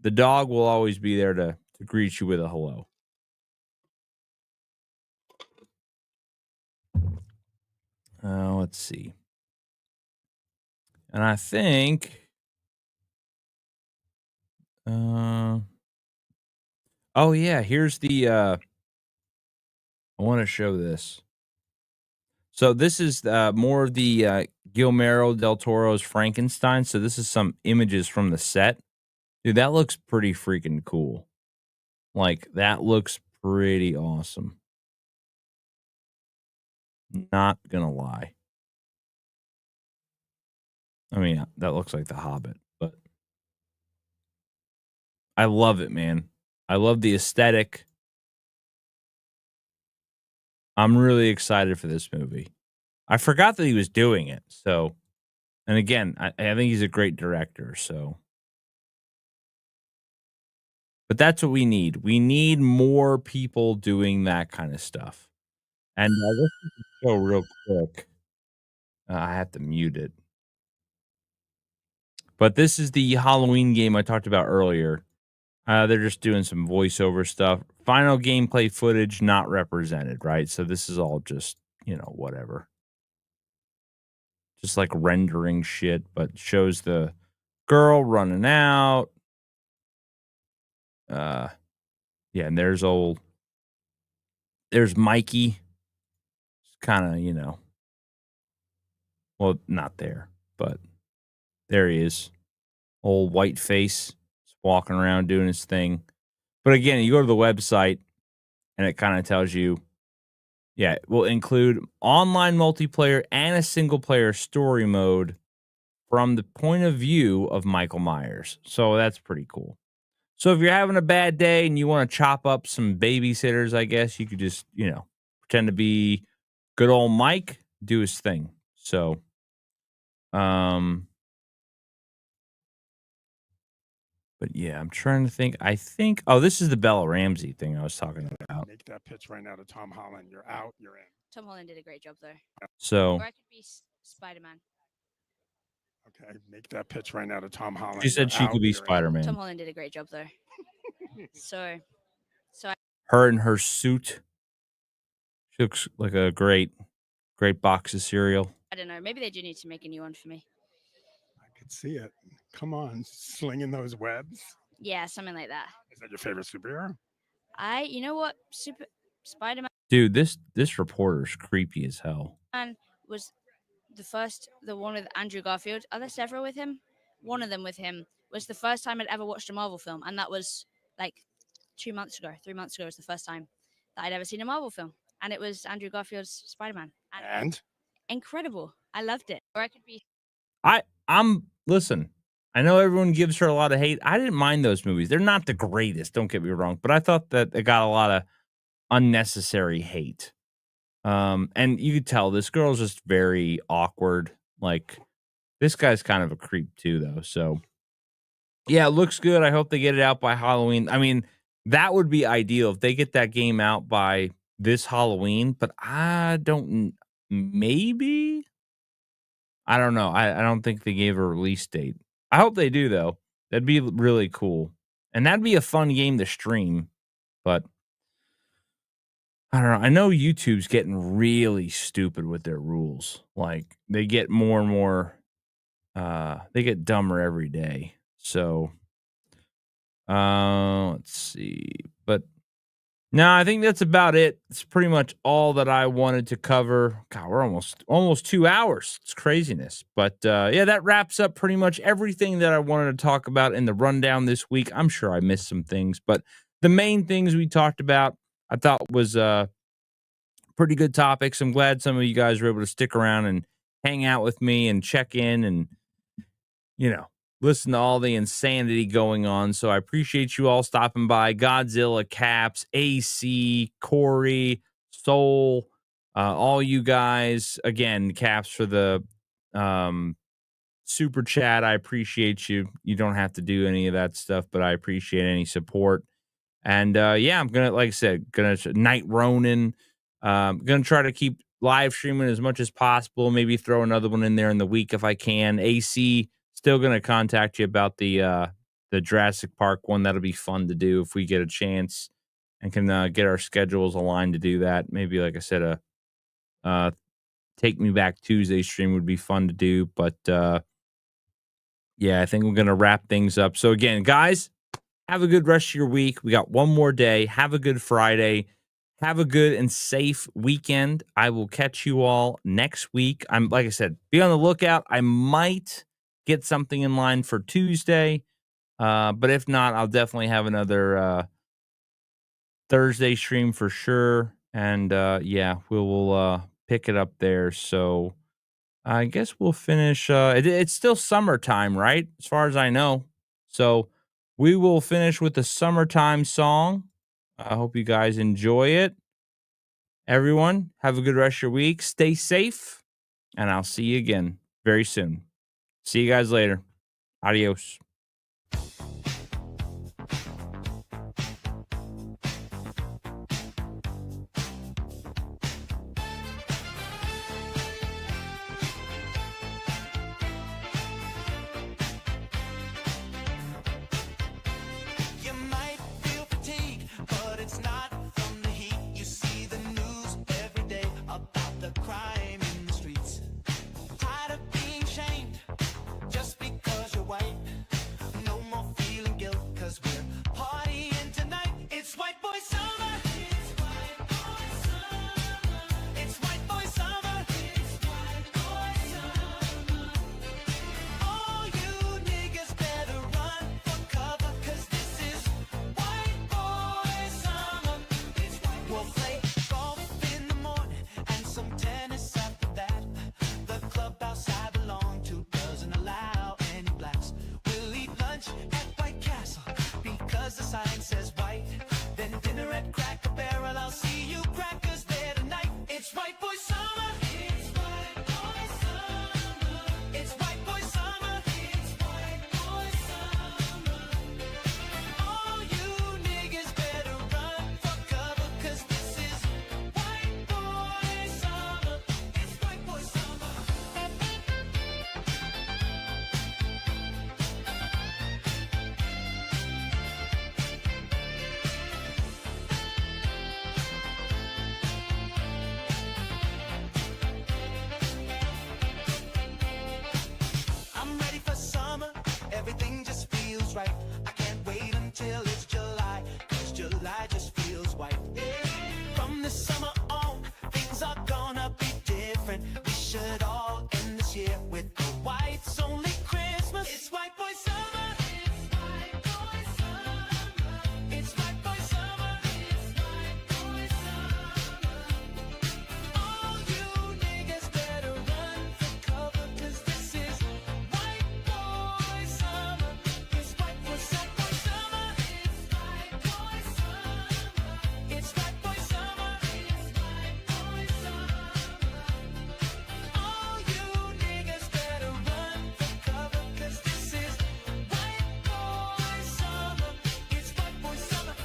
the dog will always be there to greet you with a hello. Let's see. And I think, oh yeah, here's the, I want to show this. So this is more of the Guillermo del Toro's Frankenstein. So this is some images from the set. Dude, that looks pretty freaking cool. Like, that looks pretty awesome. Not gonna lie. I mean, that looks like The Hobbit, but I love it, man. I love the aesthetic. I'm really excited for this movie. I forgot that he was doing it. So, and again, I think he's a great director. So, but that's what we need. We need more people doing that kind of stuff. And Go real quick. I have to mute it. But this is the Halloween game I talked about earlier. They're just doing some voiceover stuff. Final gameplay footage not represented, right? So this is all just, whatever. Just like rendering shit, but shows the girl running out. Yeah, and there's Mikey. Kind of, well, not there, but there he is. Old white face, just walking around doing his thing. But again, you go to the website and it kind of tells you, yeah, it will include online multiplayer and a single player story mode from the point of view of Michael Myers. So that's pretty cool. So if you're having a bad day and you want to chop up some babysitters, I guess you could just, pretend to be good old Mike, do his thing. So, but yeah, I'm trying to think. Oh, this is the Bella Ramsey thing I was talking about. Make that pitch right now to Tom Holland. You're out. You're in. Tom Holland did a great job, though. So, Or I could be Spider-Man. Okay, make that pitch right now to Tom Holland. she said You're she out, could be you're in. Spider-Man. Tom Holland did a great job, though. so Her in her suit. She looks like a great box of cereal. I don't know. Maybe they do need to make a new one for me. I could see it. Come on, slinging those webs. Yeah, something like that. Is that your favorite superhero? You know what? Spider-Man Dude, this reporter's creepy as hell. was the one with Andrew Garfield. Are there several with him? One of them with him was the first time I'd ever watched a Marvel film, and that was like 3 months ago was the first time that I'd ever seen a Marvel film, and it was Andrew Garfield's Spider-Man. And Incredible. I loved it. Or I could be Listen, I know everyone gives her a lot of hate. I didn't mind those movies. They're not the greatest, don't get me wrong, but I thought that it got a lot of unnecessary hate. And you could tell this girl's just very awkward. Like, this guy's kind of a creep too, though. So, yeah, it looks good. I hope they get it out by Halloween. I mean, that would be ideal if they get that game out by this Halloween, but maybe? I don't know. I don't think they gave a release date. I hope they do, though. That'd be really cool. And that'd be a fun game to stream, but I don't know. I know YouTube's getting really stupid with their rules. Like, they get more and more, they get dumber every day. So, let's see. But no, I think that's about it. It's pretty much all that I wanted to cover. God, we're almost 2 hours. It's craziness. But yeah, that wraps up pretty much everything that I wanted to talk about in the rundown this week. I'm sure I missed some things, but the main things we talked about, I thought was pretty good topics. I'm glad some of you guys were able to stick around and hang out with me and check in and, listen to all the insanity going on. So I appreciate you all stopping by. Godzilla, Caps, AC, Corey, Soul, all you guys. Again, Caps for the super chat. I appreciate you. You don't have to do any of that stuff, but I appreciate any support. And yeah, I'm gonna, like I said, Night Ronin. Gonna try to keep live streaming as much as possible. Maybe throw another one in there in the week if I can. AC, still gonna contact you about the Jurassic Park one. That'll be fun to do if we get a chance and can get our schedules aligned to do that. Maybe, like I said, Take Me Back Tuesday stream would be fun to do. But yeah, I think we're gonna wrap things up. So again, guys, have a good rest of your week. We got one more day. Have a good Friday. Have a good and safe weekend. I will catch you all next week. Like I said, be on the lookout. I might get something in line for Tuesday. But if not, I'll definitely have another Thursday stream for sure. And yeah, we'll pick it up there. So I guess we'll finish. It's still summertime, right? As far as I know. So we will finish with the summertime song. I hope you guys enjoy it. Everyone, have a good rest of your week. Stay safe, and I'll see you again very soon. See you guys later. Adios. sign says white. Then dinner at Cracker Barrel, I'll see you crackers there tonight. It's white boy summer. It's white boy summer. It's white boy summer. It's white boy summer. All you niggas better run for cover, 'cause this is white boy summer. It's white boy summer. I'm ready for summer, everything just feels right. I can't wait until it's July, 'cause July just feels white. From this summer on, things are gonna be different. We should all end this year with the whites only Christmas. It's white boy summer. It's white boy summer. It's white boy summer. It's white boy summer. All you niggas better run for cover, 'cause this is white boy summer. It's white boy summer. It's white boy summer. It's white boy summer. It's white boy summer. All you niggas better run for cover, 'cause this is white boy summer. It's white boy summer.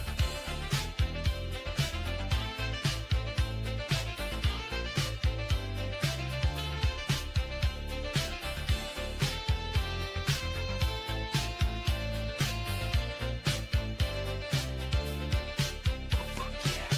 Fuck yeah.